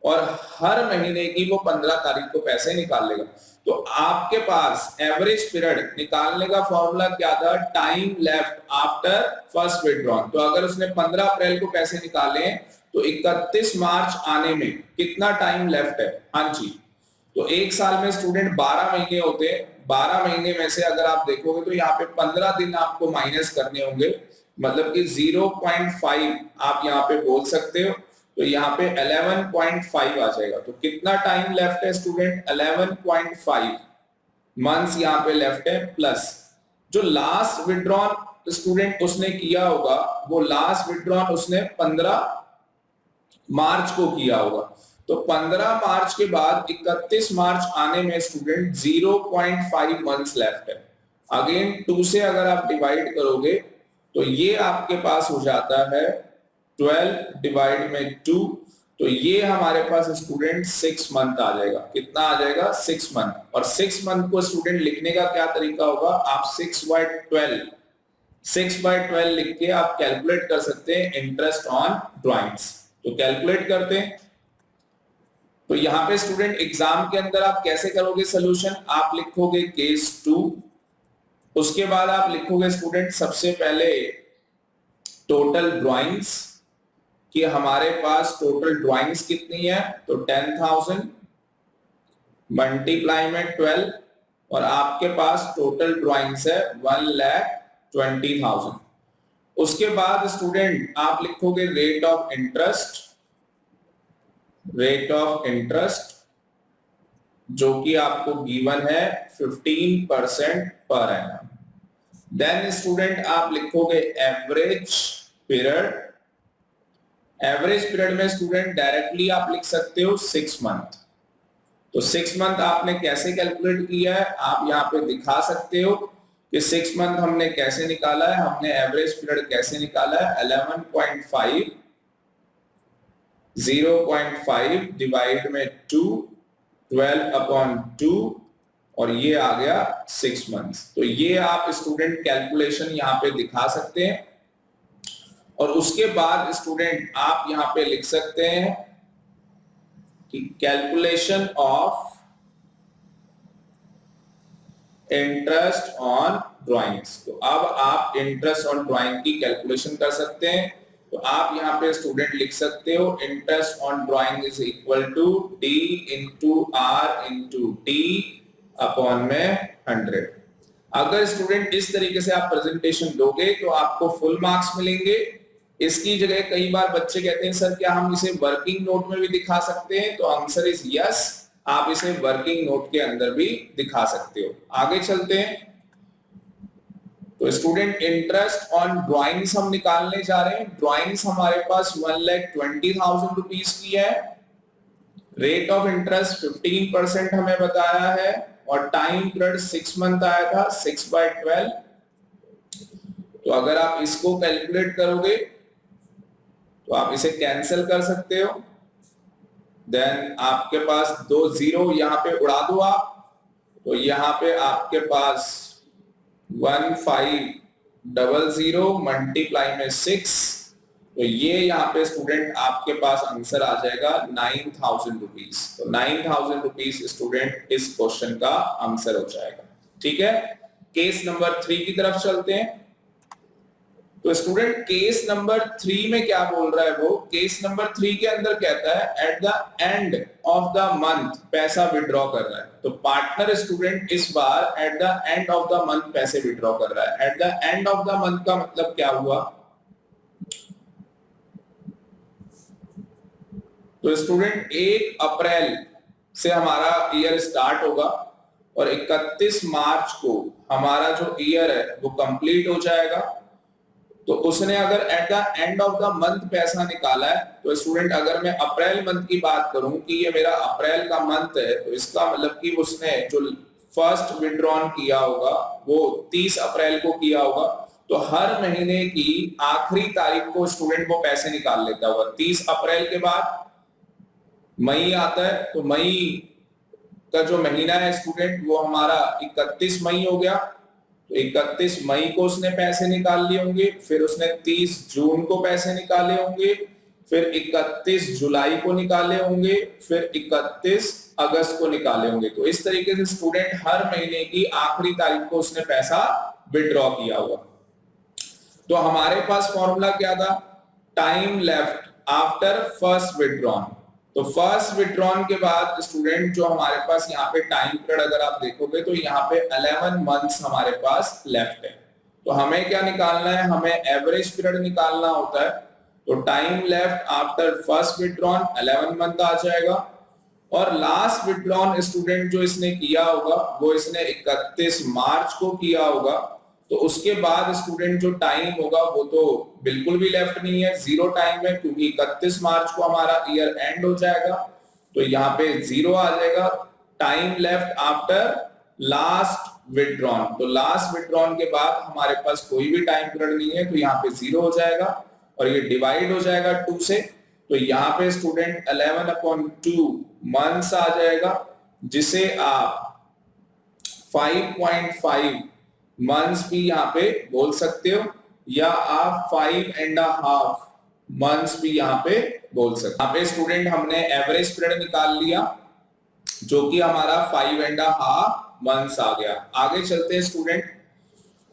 और हर महीने की वो 15 तारीख को पैसे निकालेगा। तो आपके पास एवरेज पीरियड निकालने का फॉर्मूला क्या था, time left after first withdrawn. तो अगर उसने 15 अप्रैल को पैसे निकाले तो 31 मार्च आने में कितना टाइम लेफ्ट है। हाँ जी, तो एक साल में स्टूडेंट 12 महीने होते हैं। 12 महीने में से अगर आप देखोगे तो यहाँ पे 15 दिन आपको माइनस करने होंगे, मतलब कि 0.5 आप यहाँ पे बोल सकते हो। तो यहाँ पे 11.5 आ जाएगा। तो कितना टाइम लेफ्ट है स्टूडेंट, 11.5 मंथ्स यहाँ पे लेफ्ट है। प्लस जो लास्ट विथड्रॉन स्टूडेंट उसने किया होगा, वो लास्ट विथड्रॉन उसने 15 मार्च को किया होगा। तो 15 मार्च के बाद 31 मार्च आने में स्टूडेंट 0.5 मंथ्स लेफ्ट है। अगेन 2 से अगर आप डिवाइड करोगे तो ये आपके पास हो जाता है 12 डिवाइड में 2। तो ये हमारे पास स्टूडेंट 6 मंथ आ जाएगा। कितना आ जाएगा, 6 मंथ। और 6 मंथ को स्टूडेंट लिखने का क्या तरीका होगा, आप 6/12 लिख के आप कैलकुलेट कर सकते हैं इंटरेस्ट ऑन ड्राइंग्स। तो कैलकुलेट करते हैं। तो यहाँ पे स्टूडेंट एग्जाम के अंदर आप कैसे करोगे सोल्यूशन, आप लिखोगे केस 2, उसके बाद आप लिखोगे स्टूडेंट सबसे पहले टोटल ड्राइंग्स कि हमारे पास टोटल ड्राइंग्स कितनी है। तो 10,000 मल्टीप्लाई में 12 और आपके पास टोटल ड्राइंग्स है 1,20,000। उसके बाद स्टूडेंट आप लिखोगे रेट ऑफ इंटरेस्ट, जो कि आपको गिवन है 15% पर एनम। देन स्टूडेंट आप लिखोगे एवरेज पीरियड। एवरेज पीरियड में स्टूडेंट डायरेक्टली आप लिख सकते हो 6 मंथ। तो 6 मंथ आपने कैसे कैलकुलेट किया है, आप यहाँ पे दिखा सकते हो कि 6 मंथ हमने कैसे निकाला है। हमने एवरेज पीरियड कैसे निकाला है, 11.5 0.5 डिवाइड में 2 12/2 और ये आ गया 6 मंथ्स। तो ये आप स्टूडेंट कैलकुलेशन यहाँ पे दिखा सकते हैं। और उसके बाद स्टूडेंट आप यहाँ पे लिख सकते हैं कि calculation of interest on drawings. तो अब आप इंटरेस्ट ऑन ड्राइंग की कैलकुलेशन कर सकते हैं। तो आप यहाँ पे स्टूडेंट लिख सकते हो interest on drawing is equal to D into R into T upon में 100। अगर स्टूडेंट इस तरीके से आप प्रेजेंटेशन दोगे तो आपको फुल मार्क्स मिलेंगे। इसकी जगह कई बार बच्चे कहते हैं सर क्या हम इसे वर्किंग नोट में भी दिखा सकते हैं, तो आंसर इज यस, आप इसे वर्किंग नोट के अंदर भी दिखा सकते हो। आगे चलते हैं। तो स्टूडेंट इंटरेस्ट ऑन ड्राइंग्स हम निकालने जा रहे हैं। ड्राइंग्स हमारे पास 1,20,000 रुपीज की है। रेट ऑफ इंटरेस्ट 15% हमें बताया है और टाइम पीरियड 6 मंथ आया था, 6/12। तो अगर आप इसको कैलकुलेट करोगे तो आप इसे कैंसिल कर सकते हो। देन आपके पास 2 जीरो यहाँ पे उड़ा दो आप, तो यहाँ पे आपके पास 1500 मल्टीप्लाई में 6, तो ये यहाँ पे स्टूडेंट आपके पास आंसर आ जाएगा 9,000 रुपीज। तो 9,000 रुपीज स्टूडेंट इस क्वेश्चन का आंसर हो जाएगा। ठीक है, केस नंबर 3 की तरफ चलते हैं। तो स्टूडेंट केस नंबर 3 में क्या बोल रहा है वो, केस नंबर 3 के अंदर कहता है at the end of the month पैसा विड्रॉ कर रहा है। तो पार्टनर स्टूडेंट इस बार at the end of the month पैसे विड्रॉ कर रहा है। At the end of the month का मतलब क्या हुआ, तो स्टूडेंट 1 अप्रैल से हमारा ईयर स्टार्ट होगा और 31 मार्च को हमारा जो ईयर है वो कंप्लीट हो जाएगा। तो उसने अगर eight the end of the month पैसा निकाला है, तो स्टूडेंट अगर मैं अप्रैल मंथ की बात करूं कि ये मेरा अप्रैल का मंथ है, तो इसका मतलब कि उसने जो फर्स्ट विड्रॉन किया होगा वो 30 अप्रैल को किया होगा। तो हर महीने की आखिरी तारीख को स्टूडेंट वो पैसे निकाल लेता होगा। 30 अप्रैल के बाद मई आता है, तो मई का जो महीना है स्टूडेंट वो हमारा 31 मई हो गया। तो 31 मई को उसने पैसे निकाल लिए होंगे, फिर उसने 30 जून को पैसे निकाले होंगे, फिर 31 जुलाई को निकाले होंगे, फिर 31 अगस्त को निकाले होंगे। तो इस तरीके से स्टूडेंट हर महीने की आखिरी तारीख को उसने पैसा विड्रॉ किया होगा। तो हमारे पास फॉर्मूला क्या था, time left after first withdrawn. तो फर्स्ट विड्रॉन के बाद स्टूडेंट जो हमारे पास यहाँ पे टाइम पीरियड अगर आप देखोगे तो यहाँ पे 11 मंथ्स हमारे पास लेफ्ट है। तो हमें क्या निकालना है, हमें एवरेज पीरियड निकालना होता है। तो time left after first withdrawn 11 month आ जाएगा। और लास्ट विड्रॉन स्टूडेंट जो इसने किया होगा वो इसने 31 मार्च को किया होगा। तो उसके बाद स्टूडेंट जो टाइम होगा वो तो बिल्कुल भी लेफ्ट नहीं है, जीरो टाइम है, क्योंकि 31 मार्च को हमारा ईयर एंड हो जाएगा। तो यहाँ पे जीरो आ जाएगा। Time left after last withdrawn, तो लास्ट विड्रॉन के बाद हमारे पास कोई भी टाइम पीरियड नहीं है, तो यहाँ पे जीरो हो जाएगा और ये डिवाइड हो जाएगा 2 से। तो यहाँ पे स्टूडेंट 11/2 मंथ्स आ जाएगा, जिसे आप 5.5 मंथ्स भी यहाँ पे बोल सकते हो, या आप 5.5 मंथ्स भी यहाँ पे बोल सकते हो। यहाँ पे स्टूडेंट हमने एवरेज पीरियड निकाल लिया जो कि हमारा 5.5 मंथ्स आ गया। आगे चलते हैं स्टूडेंट।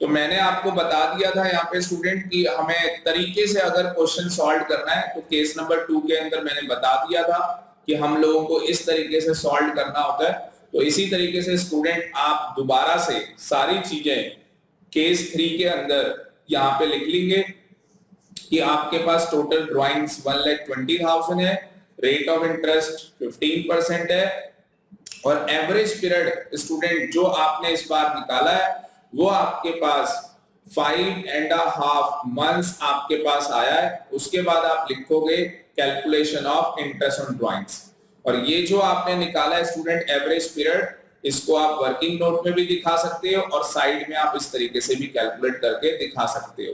तो मैंने आपको बता दिया था यहाँ पे स्टूडेंट कि हमें तरीके से अगर क्वेश्चन सॉल्व करना है, तो केस नंबर 2 के अंदर मैंने बता दिया था कि हम लोगों को इस तरीके से सॉल्व करना होता है। तो इसी तरीके से स्टूडेंट आप दोबारा से सारी चीजें केस 3 के अंदर यहाँ पे लिख लेंगे कि आपके पास टोटल ड्राइंग्स 1,20,000 है, रेट ऑफ इंटरेस्ट 15% है, और एवरेज पीरियड स्टूडेंट जो आपने इस बार निकाला है वो आपके पास 5.5 मंथ्स आपके पास आया है। उसके बाद आप लिखोगे calculation of interest on drawings. और ये जो आपने निकाला है स्टूडेंट एवरेज पीरियड, इसको आप वर्किंग नोट में भी दिखा सकते हो और साइड में आप इस तरीके से भी कैलकुलेट करके दिखा सकते हो।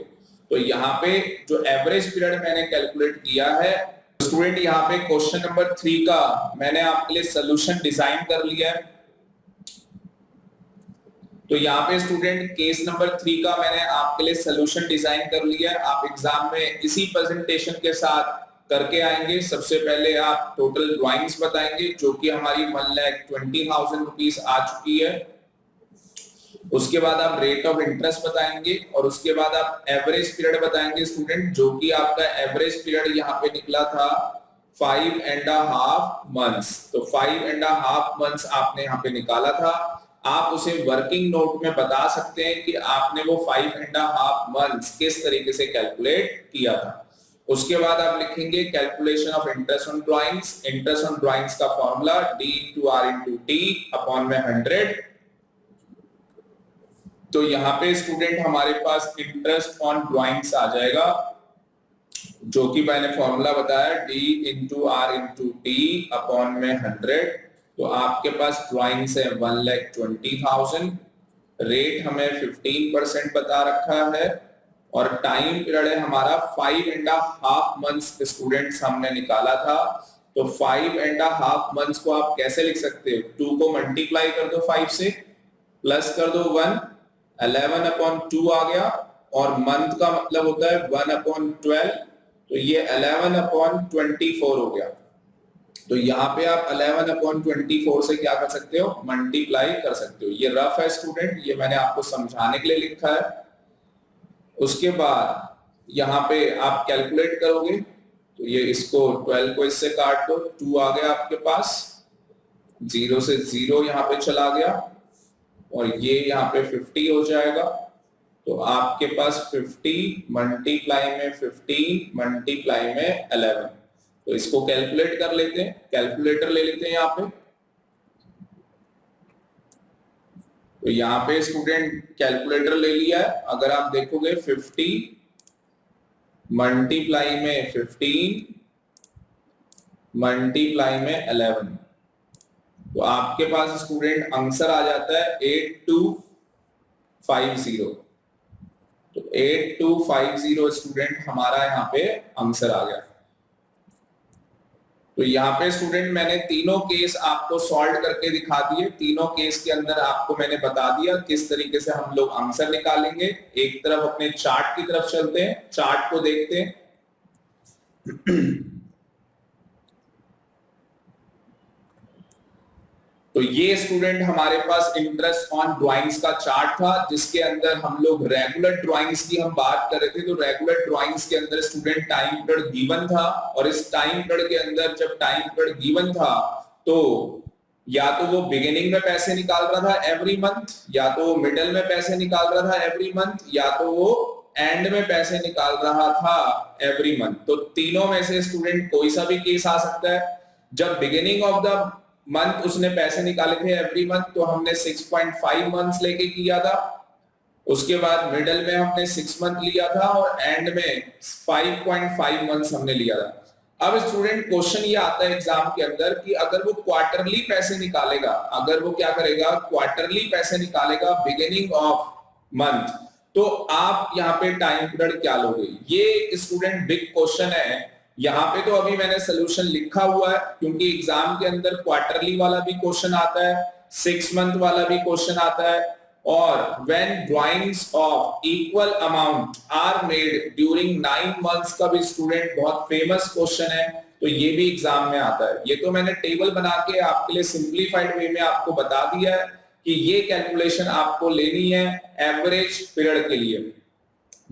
तो यहाँ पे जो एवरेज पीरियड मैंने कैलकुलेट किया है स्टूडेंट, यहाँ पे क्वेश्चन नंबर 3 का मैंने आपके लिए सोल्यूशन डिजाइन कर लिया है। तो यहाँ पे स्टूडेंट केस नंबर 3 का मैंने आपके लिए सोल्यूशन डिजाइन कर लिया है। आप एग्जाम में इसी प्रेजेंटेशन के साथ करके आएंगे। सबसे पहले आप टोटल ड्राइंग्स बताएंगे जो कि हमारी 1,20,000 रुपीस आ चुकी है। उसके बाद आप रेट ऑफ इंटरेस्ट बताएंगे और उसके बाद आप एवरेज पीरियड बताएंगे स्टूडेंट, जो कि आपका एवरेज पीरियड यहाँ पे निकला था 5.5 मंथ्स। तो 5.5 मंथ्स आपने यहाँ पे निकाला था। आप उसे वर्किंग नोट में बता सकते हैं कि आपने वो 5.5 मंथ्स किस तरीके से कैलकुलेट किया था। उसके बाद आप लिखेंगे calculation of interest on drawings. Interest on drawings का फॉर्मूला D/R/T/100। तो यहाँ पे स्टूडेंट हमारे पास इंटरेस्ट ऑन ड्राइंग्स आ जाएगा, जो कि मैंने फॉर्मूला बताया D/R/T/100। तो आपके पास ड्राइंग्स है 1,20,000, रेट हमें 15% बता रखा है, और टाइम पीरियड है हमारा 5.5 मंथ्स स्टूडेंट्स हमने निकाला था। तो 5.5 मंथ्स को आप कैसे लिख सकते हो, 2 को मल्टीप्लाई कर दो 5 से, प्लस कर दो 1, 11/2 आ गया, और मंथ का मतलब होता है 1/12, तो ये 11/24 हो गया। तो यहाँ पे आप 11/24 से क्या कर सकते हो, मल्टीप्लाई कर सकते हो। ये रफ है स्टूडेंट, ये मैंने आपको समझाने के लिए लिखा है। उसके बाद यहाँ पे आप कैलकुलेट करोगे तो ये इसको 12 को इससे काट दो, 2 आ गया आपके पास, 0 से 0 यहाँ पे चला गया और ये यहाँ पे 50 हो जाएगा। तो आपके पास 50 मल्टीप्लाई में 15 मल्टीप्लाई में 11। तो इसको कैलकुलेट कर लेते हैं, कैलकुलेटर ले लेते हैं यहाँ पे। तो यहाँ पे स्टूडेंट कैलकुलेटर ले लिया है। अगर आप देखोगे 50 मल्टीप्लाई में 15 मल्टीप्लाई में 11, तो आपके पास स्टूडेंट आंसर आ जाता है 8250। तो 8250 स्टूडेंट हमारा यहाँ पे आंसर आ गया। तो यहाँ पे स्टूडेंट मैंने तीनों केस आपको सॉल्व करके दिखा दिए। तीनों केस के अंदर आपको मैंने बता दिया किस तरीके से हम लोग आंसर निकालेंगे। एक तरफ अपने चार्ट की तरफ चलते हैं, चार्ट को देखते हैं। तो ये स्टूडेंट हमारे पास इंटरेस्ट ऑन ड्राइंग्स का चार्ट था, जिसके अंदर हम लोग रेगुलर ड्राइंग्स की हम बात कर रहे थे। तो रेगुलर ड्राइंग्स के अंदर स्टूडेंट टाइम पीरियड गिवन था, और इस टाइम पीरियड के अंदर जब टाइम पीरियड गिवन था तो या तो वो बिगिनिंग में पैसे निकाल रहा था एवरी मंथ, या तो वो मिडिल में पैसे निकाल रहा था एवरी मंथ, या तो वो एंड में पैसे निकाल रहा था एवरी मंथ। तो तीनों में से स्टूडेंट कोई सा भी केस आ सकता है। जब बिगिनिंग ऑफ द मंथ उसने पैसे निकाले थे एवरी मंथ, तो हमने 6.5 मंथ्स लेके किया था। उसके बाद मिडिल में हमने 6 मंथ लिया था और एंड में 5.5 मंथ्स हमने लिया था। अब स्टूडेंट क्वेश्चन ये आता है एग्जाम के अंदर कि अगर वो क्वार्टरली पैसे निकालेगा, अगर वो क्या करेगा, क्वार्टरली पैसे निकालेगा बिगिनिंग ऑफ मंथ, तो आप यहाँ पे टाइम पीरियड क्या लोगे? ये स्टूडेंट बिग क्वेश्चन है। यहाँ पे तो अभी मैंने सोल्यूशन लिखा हुआ है, क्योंकि एग्जाम के अंदर क्वार्टरली वाला भी क्वेश्चन आता है, 6 मंथ वाला भी क्वेश्चन आता है, और when drawings of equal amount are made during 9 months का भी स्टूडेंट बहुत फेमस क्वेश्चन है। तो ये भी एग्जाम में आता है। ये तो मैंने टेबल बना के आपके लिए सिंप्लीफाइड वे में आपको बता दिया है कि ये कैलकुलेशन आपको लेनी है एवरेज पीरियड के लिए।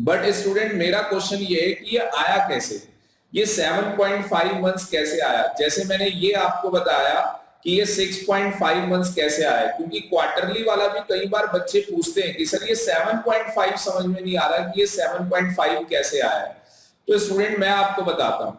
बट स्टूडेंट मेरा क्वेश्चन ये है कि ये आया कैसे, ये 7.5 मंथ्स कैसे आया? जैसे मैंने ये आपको बताया कि ये 6.5 मंथ्स कैसे आया, क्योंकि क्वार्टरली वाला भी कई बार बच्चे पूछते हैं कि सर ये 7.5 समझ में नहीं आ रहा कि ये 7.5 कैसे आया है। तो स्टूडेंट मैं आपको बताता हूँ,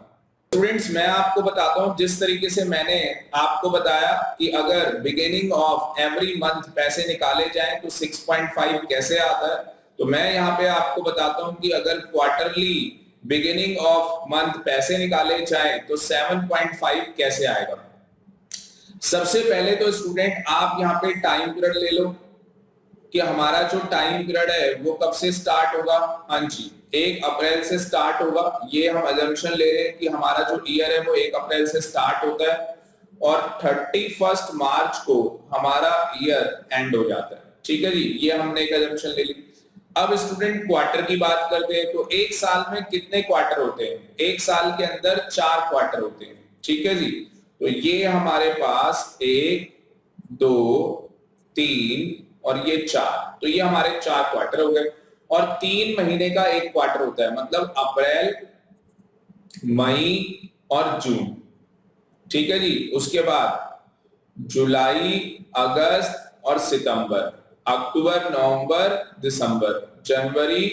स्टूडेंट्स मैं आपको बताता हूँ जिस तरीके से मैंने आपको बताया कि अगर बिगिनिंग ऑफ एवरी मंथ पैसे निकाले जाएं तो 6.5 कैसे आता है। तो मैं यहाँ पे आपको बताता हूँ कि अगर क्वार्टरली बिगिनिंग ऑफ मंथ पैसे निकाले जाए तो 7.5 कैसे आएगा। सबसे पहले तो स्टूडेंट आप यहाँ पे टाइम पीरियड ले लो कि हमारा जो टाइम पीरियड है वो कब से स्टार्ट होगा। हाँ जी, 1 अप्रैल से स्टार्ट होगा। ये हम अजम्पशन ले रहे हैं कि हमारा जो ईयर है वो 1 अप्रैल से स्टार्ट होता है और 31 मार्च को हमारा ईयर एंड हो जाता है। ठीक है जी, ये हमने एक अजम्पशन ले ली। अब स्टूडेंट क्वार्टर की बात करते हैं तो एक साल में कितने क्वार्टर होते हैं? एक साल के अंदर 4 क्वार्टर होते हैं। ठीक है जी, तो ये हमारे पास 1 2 3 और ये 4, तो ये हमारे 4 क्वार्टर हो गए। और 3 महीने का एक क्वार्टर होता है, मतलब अप्रैल मई और जून। ठीक है जी, उसके बाद जुलाई अगस्त और सितंबर, अक्टूबर नवंबर दिसंबर, जनवरी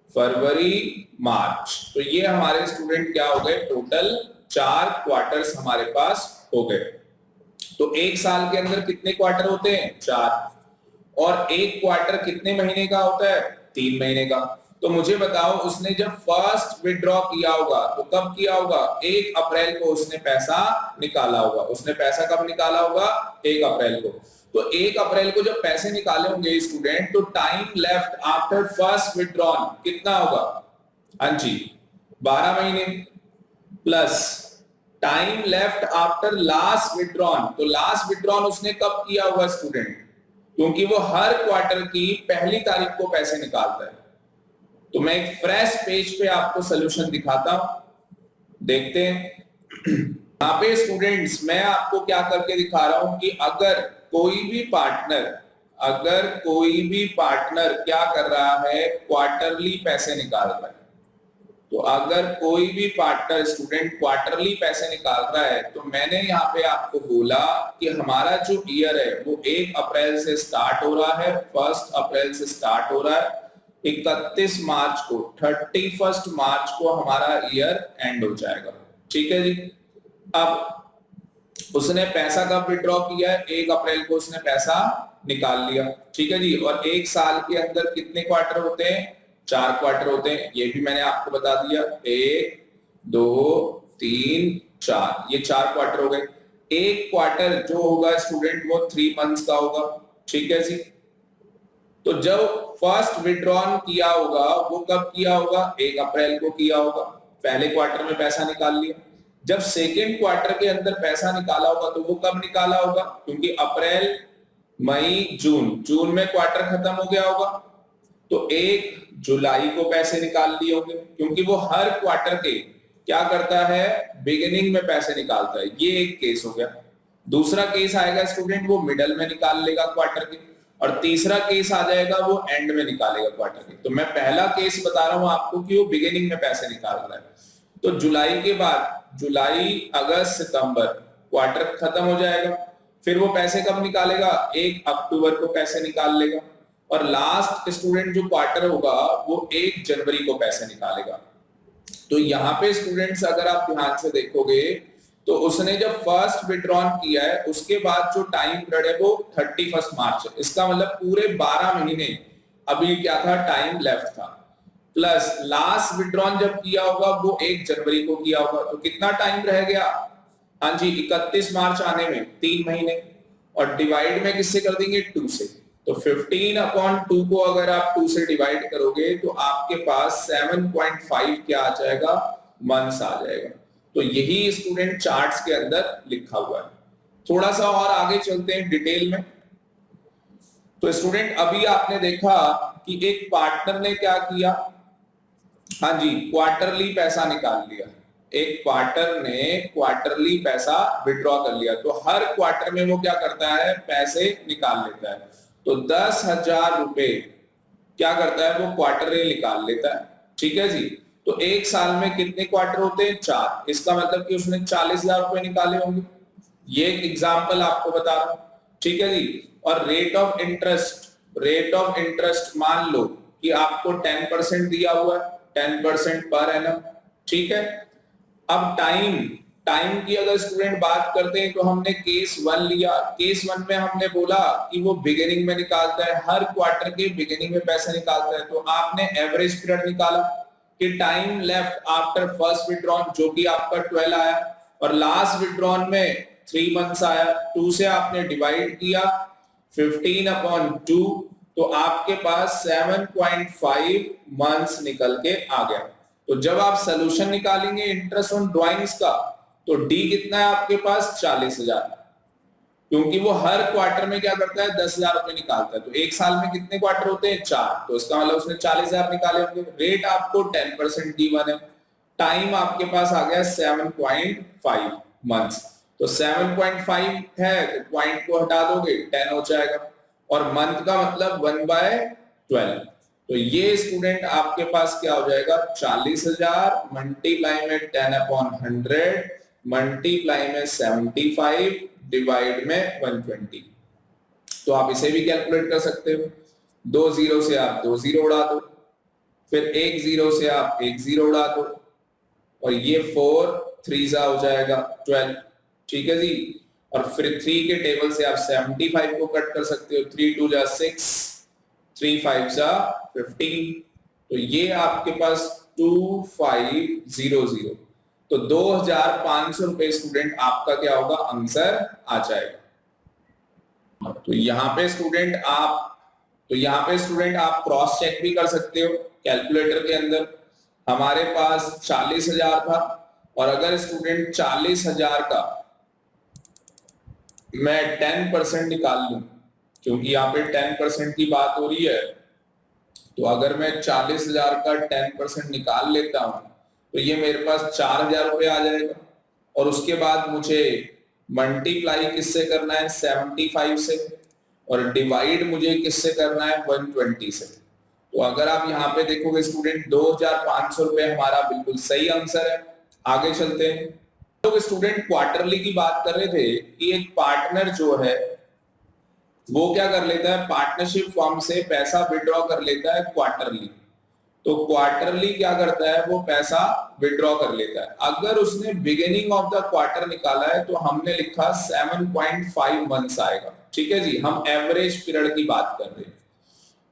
फरवरी मार्च। तो ये हमारे स्टूडेंट क्या हो गए, टोटल 4 क्वार्टर्स हमारे पास हो गए। तो एक साल के अंदर कितने क्वार्टर होते हैं? 4। और एक क्वार्टर कितने महीने का होता है? 3 महीने का। तो मुझे बताओ, उसने जब फर्स्ट विड्रॉ किया होगा तो कब किया होगा? 1 अप्रैल को उसने पैसा निकाला होगा। उसने पैसा कब निकाला होगा? 1 अप्रैल को। तो 1 अप्रैल को जब पैसे निकाले होंगे स्टूडेंट, तो time left after first withdrawn कितना होगा? हाँ जी, 12 महीने, plus time left after last withdrawn. तो लास्ट विड्रॉन उसने कब किया होगा स्टूडेंट? क्योंकि वो हर क्वार्टर की पहली तारीख को पैसे निकालता है। तो मैं एक फ्रेश पेज पे आपको सोल्यूशन दिखाता हूं, देखते हैं। यहाँ पे स्टूडेंट्स मैं आपको क्या करके दिखा रहा हूं कि अगर कोई भी पार्टनर क्या कर रहा है, क्वार्टरली पैसे निकाल रहा है, तो अगर कोई भी पार्टनर स्टूडेंट क्वार्टरली पैसे निकाल रहा है तो मैंने यहाँ पे आपको बोला कि हमारा जो ईयर है वो 1 अप्रैल से स्टार्ट हो रहा है, 1 अप्रैल से स्टार्ट हो रहा है, 31 मार्च को 31 मार्च को हमारा ईयर एंड हो जाएगा। ठीक है जी। अब उसने पैसा कब विड्रॉ किया है? 1 अप्रैल को उसने पैसा निकाल लिया। ठीक है जी। और एक साल के अंदर कितने क्वार्टर होते हैं? 4 क्वार्टर होते हैं। ये भी मैंने आपको बता दिया, 1 2 3 4, ये 4 क्वार्टर हो गए। एक क्वार्टर जो होगा स्टूडेंट वो 3 मंथ्स का होगा। ठीक है जी। तो जब फर्स्ट विड्रॉन किया होगा वो कब किया होगा? 1 अप्रैल को किया होगा, पहले क्वार्टर में पैसा निकाल लिया। जब सेकेंड क्वार्टर के अंदर पैसा निकाला होगा तो वो कब निकाला होगा? क्योंकि अप्रैल मई जून में क्वार्टर खत्म हो गया होगा, तो 1 जुलाई को पैसे निकाल लिए होंगे, क्योंकि वो हर क्वार्टर के क्या करता है? बिगिनिंग में पैसे निकालता है। ये एक केस हो गया। दूसरा केस आएगा स्टूडेंट वो मिडल में निकाल लेगा क्वार्टर के, और तीसरा केस आ जाएगा वो एंड में निकालेगा क्वार्टर के। तो मैं पहला केस बता रहा हूं आपको कि वो बिगिनिंग में पैसे निकाल रहा है। तो जुलाई के बाद जुलाई अगस्त सितंबर क्वार्टर खत्म हो जाएगा, फिर वो पैसे कब निकालेगा? 1 अक्टूबर को पैसे निकाल लेगा, और लास्ट स्टूडेंट जो क्वार्टर होगा वो 1 जनवरी को पैसे निकालेगा। तो यहाँ पे स्टूडेंट्स अगर आप ध्यान से देखोगे तो उसने जब फर्स्ट विड्रॉन किया है उसके बाद जो टाइम पीरियड है वो 31 मार्च है। इसका मतलब पूरे 12 महीने अभी क्या था? टाइम लेफ्ट था। प्लस लास्ट विड्रॉन जब किया होगा वो 1 जनवरी को किया होगा, तो कितना टाइम रह गया? हाँ जी, 31 मार्च आने में 3 महीने, और डिवाइड में किससे कर देंगे? 2 से। तो 15/2 को अगर आप 2 से डिवाइड करोगे तो आपके पास 7.5 क्या आ जाएगा? मंथ्स आ जाएगा। तो यही स्टूडेंट चार्ट्स के अंदर लिखा हुआ है। थोड़ा सा और आगे चलते हैं डिटेल में। तो स्टूडेंट अभी आपने देखा कि एक पार्टनर ने क्या किया? हाँ जी, क्वार्टरली पैसा निकाल लिया। एक पार्टनर ने क्वार्टरली पैसा विड्रॉ कर लिया, तो हर क्वार्टर में वो क्या करता है? पैसे निकाल लेता है। तो 10,000 रुपए क्या करता है? वो क्वार्टरली निकाल लेता है। ठीक है जी। तो एक साल में कितने क्वार्टर होते हैं? 4। इसका मतलब कि उसने 40,000 रुपए निकाले होंगे। ये एक एग्जाम्पल आपको बता रहा हूं। ठीक है जी। और रेट ऑफ इंटरेस्ट मान लो कि आपको 10% दिया हुआ है, 10% पर एनम। ठीक है। अब टाइम की अगर स्टूडेंट बात करते हैं तो हमने केस 1 लिया। केस 1 में हमने बोला कि वो बिगिनिंग में निकालता है, हर क्वार्टर के बिगिनिंग में पैसा निकालता है। तो आपने एवरेज पीरियड निकाला कि time left after first withdrawn जो कि आपका 12 आया, और लास्ट विड्रॉन में 3 मंथ्स आया। 2 से आपने डिवाइड किया 15/2, तो आपके पास 7.5 मंथ्स निकल के आ गया। तो जब आप सोल्यूशन निकालेंगे इंटरेस्ट ऑन ड्राइंग्स का तो डी कितना है आपके पास? 40,000, क्योंकि वो हर क्वार्टर में क्या करता है? 10,000 रुपए निकालता है। तो एक साल में कितने क्वार्टर होते हैं? 4। तो इसका मतलब उसने 40,000 निकाले होंगे। रेट आपको 10% गिवन है। टाइम आपके पास आ गया 7.5 मंथ्स। तो 7.5 है तो पॉइंट को हटा दोगे 10 हो जाएगा, और मंथ का मतलब 1/12। तो ये स्टूडेंट आपके पास क्या हो जाएगा? 40,000 मल्टीप्लाई में 10/100 मल्टीप्लाई में 75 डिवाइड में 120। तो आप इसे भी कैलकुलेट कर सकते हो। 2 जीरो से आप 2 जीरो उड़ा दो, फिर 1 जीरो से आप 1 जीरो उड़ा दो, और ये 4 3 हो जाएगा 12। ठीक है जी। और फिर 3 के टेबल से आप 75 को कट कर सकते हो। 3 2 जा 6, 3 5 जा 15। तो ये आपके पास 2500। तो 2,500 रुपए स्टूडेंट आपका क्या होगा? आंसर आ जाएगा। तो यहाँ पे स्टूडेंट आप क्रॉस चेक भी कर सकते हो कैलकुलेटर के अंदर। हमारे पास 40,000 था, और अगर स्टूडेंट 40,000 का मैं 10% निकाल लूं, क्योंकि यहाँ पे 10% की बात हो रही है, तो अगर मैं 40,000 का 10% निकाल लेता हूं तो ये मेरे पास 4,000 रुपए आ जाएगा। और उसके बाद मुझे मल्टीप्लाई किससे करना है? 75 से, और डिवाइड मुझे किससे करना है? 120 से। तो अगर आप यहाँ पे देखोगे स्टूडेंट 2500 रुपए हमारा बिल्कुल सही आंसर है। आगे चलते हैं। तो स्टूडेंट क्वार्टरली की बात कर रहे थे कि एक पार्टनर जो है वो क्या कर लेता है, पार्टनरशिप फर्म से पैसा विड्रॉ कर लेता है क्वार्टरली। तो क्वार्टरली क्या करता है, वो पैसा विड्रॉ कर लेता है। अगर उसने बिगिनिंग ऑफ द क्वार्टर निकाला है तो हमने लिखा 7.5 मंथ्स आएगा। ठीक है जी, हम एवरेज पीरियड की बात कर रहे हैं।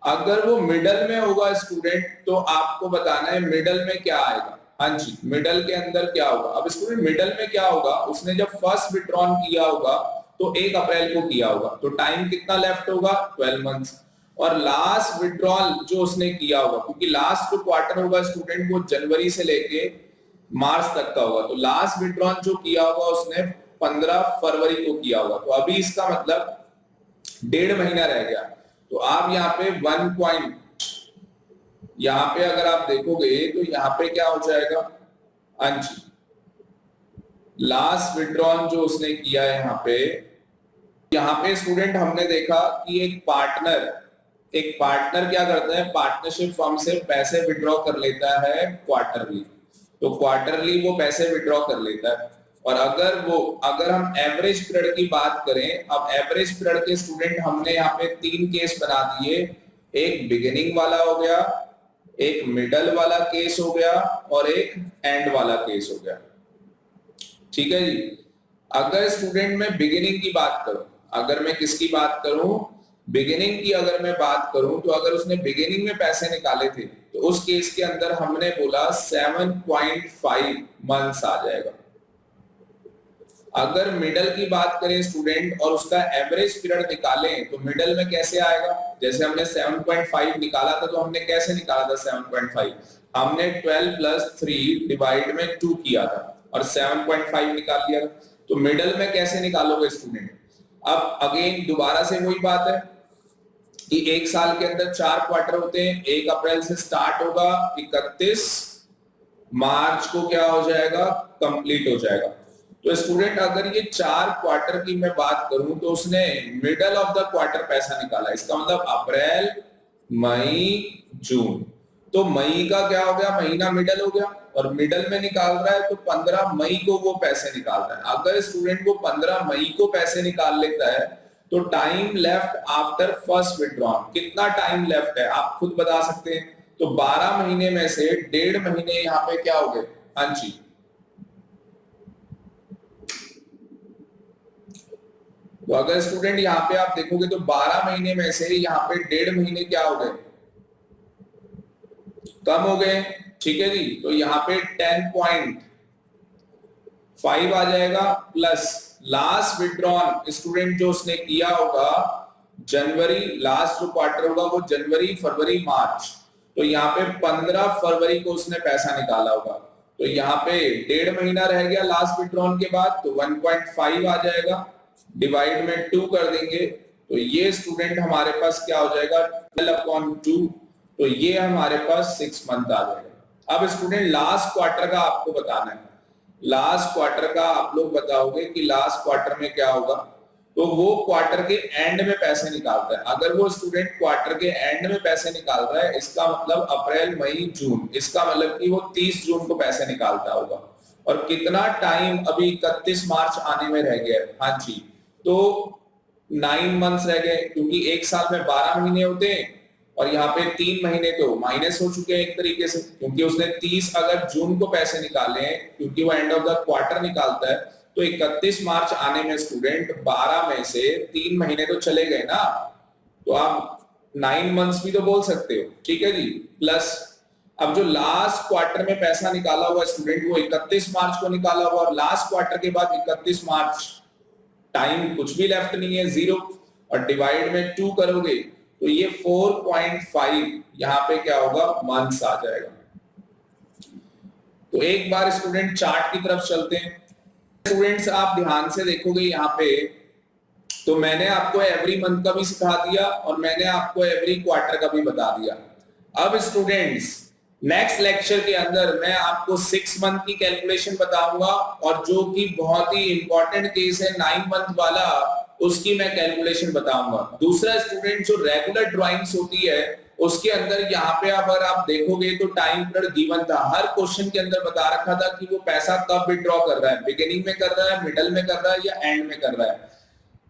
अगर वो मिडल में होगा स्टूडेंट तो आपको बताना है मिडल में क्या आएगा। हाँ जी, मिडल के अंदर क्या होगा। अब स्टूडेंट मिडल में क्या होगा, उसने जब फर्स्ट विड्रॉन किया होगा तो 1 अप्रैल को किया होगा, तो टाइम कितना लेफ्ट होगा, 12 मंथ्स। और लास्ट विड्रॉल जो उसने किया होगा, क्योंकि लास्ट जो क्वार्टर होगा स्टूडेंट वो जनवरी से लेके मार्च तक का होगा, तो लास्ट विड्रॉल जो किया होगा उसने 15 फरवरी को किया होगा। तो अभी इसका मतलब 1.5 महीना रह गया। तो आप यहाँ पे 1 पॉइंट, यहाँ पे अगर आप देखोगे तो यहाँ पे क्या हो जाएगा, अंश लास्ट विड्रॉल जो उसने किया है यहाँ पे स्टूडेंट हमने देखा कि एक पार्टनर क्या करता है, पार्टनरशिप फर्म से पैसे विड्रॉ कर लेता है क्वार्टरली। तो क्वार्टरली वो पैसे विड्रॉ कर लेता है। और अगर हम एवरेज पीरियड की बात करें, अब एवरेज पीरियड के स्टूडेंट हमने यहाँ पे 3 केस बना दिए, एक बिगिनिंग वाला हो गया, एक मिडल वाला केस हो गया और एक एंड वाला केस हो गया। ठीक है जी। अगर स्टूडेंट मैं बिगिनिंग की बात करूं, अगर मैं किसकी बात करूं, बिगिनिंग की अगर मैं बात करूं, तो अगर उसने बिगिनिंग में पैसे निकाले थे तो उस केस के अंदर हमने बोला 7.5 मंथ्स आ जाएगा। अगर मिडल की बात करें स्टूडेंट और उसका एवरेज पीरियड निकालें तो मिडल में कैसे आएगा, जैसे हमने 7.5 निकाला था तो हमने कैसे निकाला था 7.5, हमने 12 + 3 डिवाइड में 2 किया था और 7.5 निकाल लिया। तो मिडल में कैसे निकालोगे स्टूडेंट। अब अगेन दोबारा से वही बात है कि एक साल के अंदर 4 क्वार्टर होते हैं, 1 अप्रैल से स्टार्ट होगा, 31 मार्च को क्या हो जाएगा, कंप्लीट हो जाएगा। तो स्टूडेंट अगर ये 4 क्वार्टर की मैं बात करूं तो उसने मिडल ऑफ द क्वार्टर पैसा निकाला, इसका मतलब अप्रैल मई जून। तो मई का क्या हो गया, महीना मिडल हो गया और मिडल में निकाल रहा है तो 15 मई को वो पैसे निकाल रहा है। अगर स्टूडेंट को 15 मई को पैसे निकाल लेता है तो time left after first withdrawal, कितना टाइम लेफ्ट है आप खुद बता सकते हैं। तो 12 महीने में से 1.5 महीने यहाँ पे क्या हो गए, हाँ जी। तो अगर स्टूडेंट यहाँ पे आप देखोगे तो 12 महीने में से यहाँ पे 1.5 महीने क्या हो गए, कम हो गए। ठीक है जी। तो यहाँ पे 10.5 आ जाएगा प्लस लास्ट विड्रॉन स्टूडेंट जो उसने किया होगा जनवरी, लास्ट जो क्वार्टर होगा वो जनवरी फरवरी मार्च, तो यहाँ पे 15 फरवरी को उसने पैसा निकाला होगा। तो यहाँ पे 1.5 महीना रह गया लास्ट विड्रॉन के बाद, तो 1.5 आ जाएगा, डिवाइड में 2 कर देंगे तो ये स्टूडेंट हमारे पास क्या हो जाएगा 12/2, तो ये हमारे पास 6 मंथ आ जाएगा। अब स्टूडेंट लास्ट क्वार्टर का आपको बताना है, लास्ट क्वार्टर का आप लोग बताओगे कि लास्ट क्वार्टर में क्या होगा। तो वो क्वार्टर के एंड में पैसे निकालता है। अगर वो स्टूडेंट क्वार्टर के एंड में पैसे निकाल रहा है, इसका मतलब अप्रैल मई जून, इसका मतलब कि वो 30 जून को पैसे निकालता होगा। और कितना टाइम अभी 31 मार्च आने में रह गया है, हाँ जी, तो 9 मंथ्स रह गए, क्योंकि एक साल में 12 महीने होते हैं और यहाँ पे 3 महीने तो माइनस हो चुके हैं एक तरीके से, क्योंकि उसने 30 अगर जून को पैसे निकाले हैं, क्योंकि वो एंड ऑफ द क्वार्टर निकालता है, तो 31 मार्च आने में स्टूडेंट 12 में से 3 महीने तो चले गए ना, तो आप 9 मंथ्स भी तो बोल सकते हो। ठीक है जी। प्लस अब जो लास्ट क्वार्टर में पैसा निकाला हुआ स्टूडेंट वो 31 मार्च को निकाला हुआ, और लास्ट क्वार्टर के बाद 31 मार्च टाइम कुछ भी लेफ्ट नहीं है, 0, और डिवाइड में 2 करोगे तो ये 4.5 यहाँ पे क्या होगा, मंथ्स आ जाएगा। तो एक बार स्टूडेंट चार्ट की तरफ चलते हैं। स्टूडेंट्स आप ध्यान से देखोगे यहाँ पे, तो मैंने आपको एवरी मंथ का भी सिखा दिया और मैंने आपको एवरी क्वार्टर का भी बता दिया। अब स्टूडेंट्स नेक्स्ट लेक्चर के अंदर मैं आपको 6 मंथ की कैलकुलेशन बताऊंगा, और जो कि बहुत ही इंपॉर्टेंट केस है 9 मंथ वाला, उसकी मैं कैलकुलेशन बताऊंगा। दूसरा स्टूडेंट जो रेगुलर ड्राइंग्स होती है उसके अंदर यहाँ पे अगर आप देखोगे तो टाइम पीरियड गिवन था, हर क्वेश्चन के अंदर बता रखा था कि वो पैसा कब विड्रॉ कर रहा है, बिगिनिंग में कर रहा है, मिडल में कर रहा है या एंड में कर रहा है।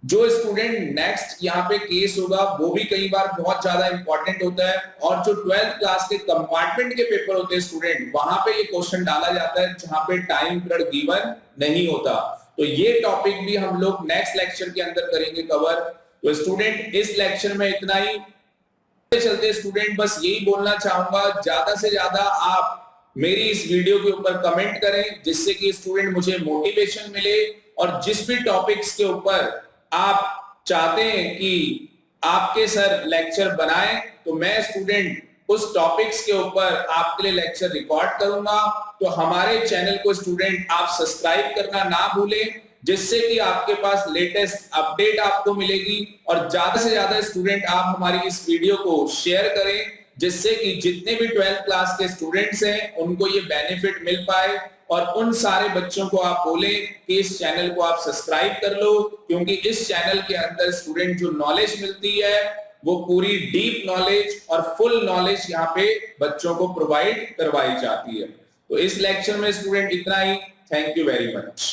जो स्टूडेंट नेक्स्ट यहाँ पे केस होगा वो भी कई बार बहुत ज्यादा इंपॉर्टेंट होता है, और जो 12th क्लास के कंपार्टमेंट के पेपर होते हैं स्टूडेंट, वहां पे ये क्वेश्चन डाला जाता है जहां पे टाइम पीरियड गिवन नहीं होता। तो ये टॉपिक भी हम लोग नेक्स्ट लेक्चर के अंदर करेंगे कवर। तो स्टूडेंट इस लेक्चर में इतना ही। चलते स्टूडेंट बस यही बोलना चाहूंगा, ज्यादा से ज्यादा आप मेरी इस वीडियो के ऊपर कमेंट करें जिससे कि स्टूडेंट मुझे मोटिवेशन मिले, और जिस भी टॉपिक्स के ऊपर आप चाहते हैं कि आपके सर लेक्चर बनाएं तो मैं स्टूडेंट उस टॉपिक्स के ऊपर आपके लिए लेक्चर रिकॉर्ड करूंगा। तो हमारे चैनल को स्टूडेंट आप सब्सक्राइब करना ना भूलें, जिससे कि आपके पास लेटेस्ट अपडेट आपको मिलेगी, और ज्यादा से ज्यादा स्टूडेंट आप हमारी इस वीडियो को शेयर करें जिससे कि जितने भी 12th क्लास के स्टूडेंट्स हैं उनको ये बेनिफिट मिल पाए, और उन सारे बच्चों को आप बोलें कि इस चैनल को आप सब्सक्राइब कर लो, क्योंकि इस चैनल के अंदर स्टूडेंट जो नॉलेज मिलती है वो पूरी डीप नॉलेज और फुल नॉलेज यहाँ पे बच्चों को प्रोवाइड करवाई जाती है। तो इस लेक्चर में स्टूडेंट इतना ही। Thank you very much.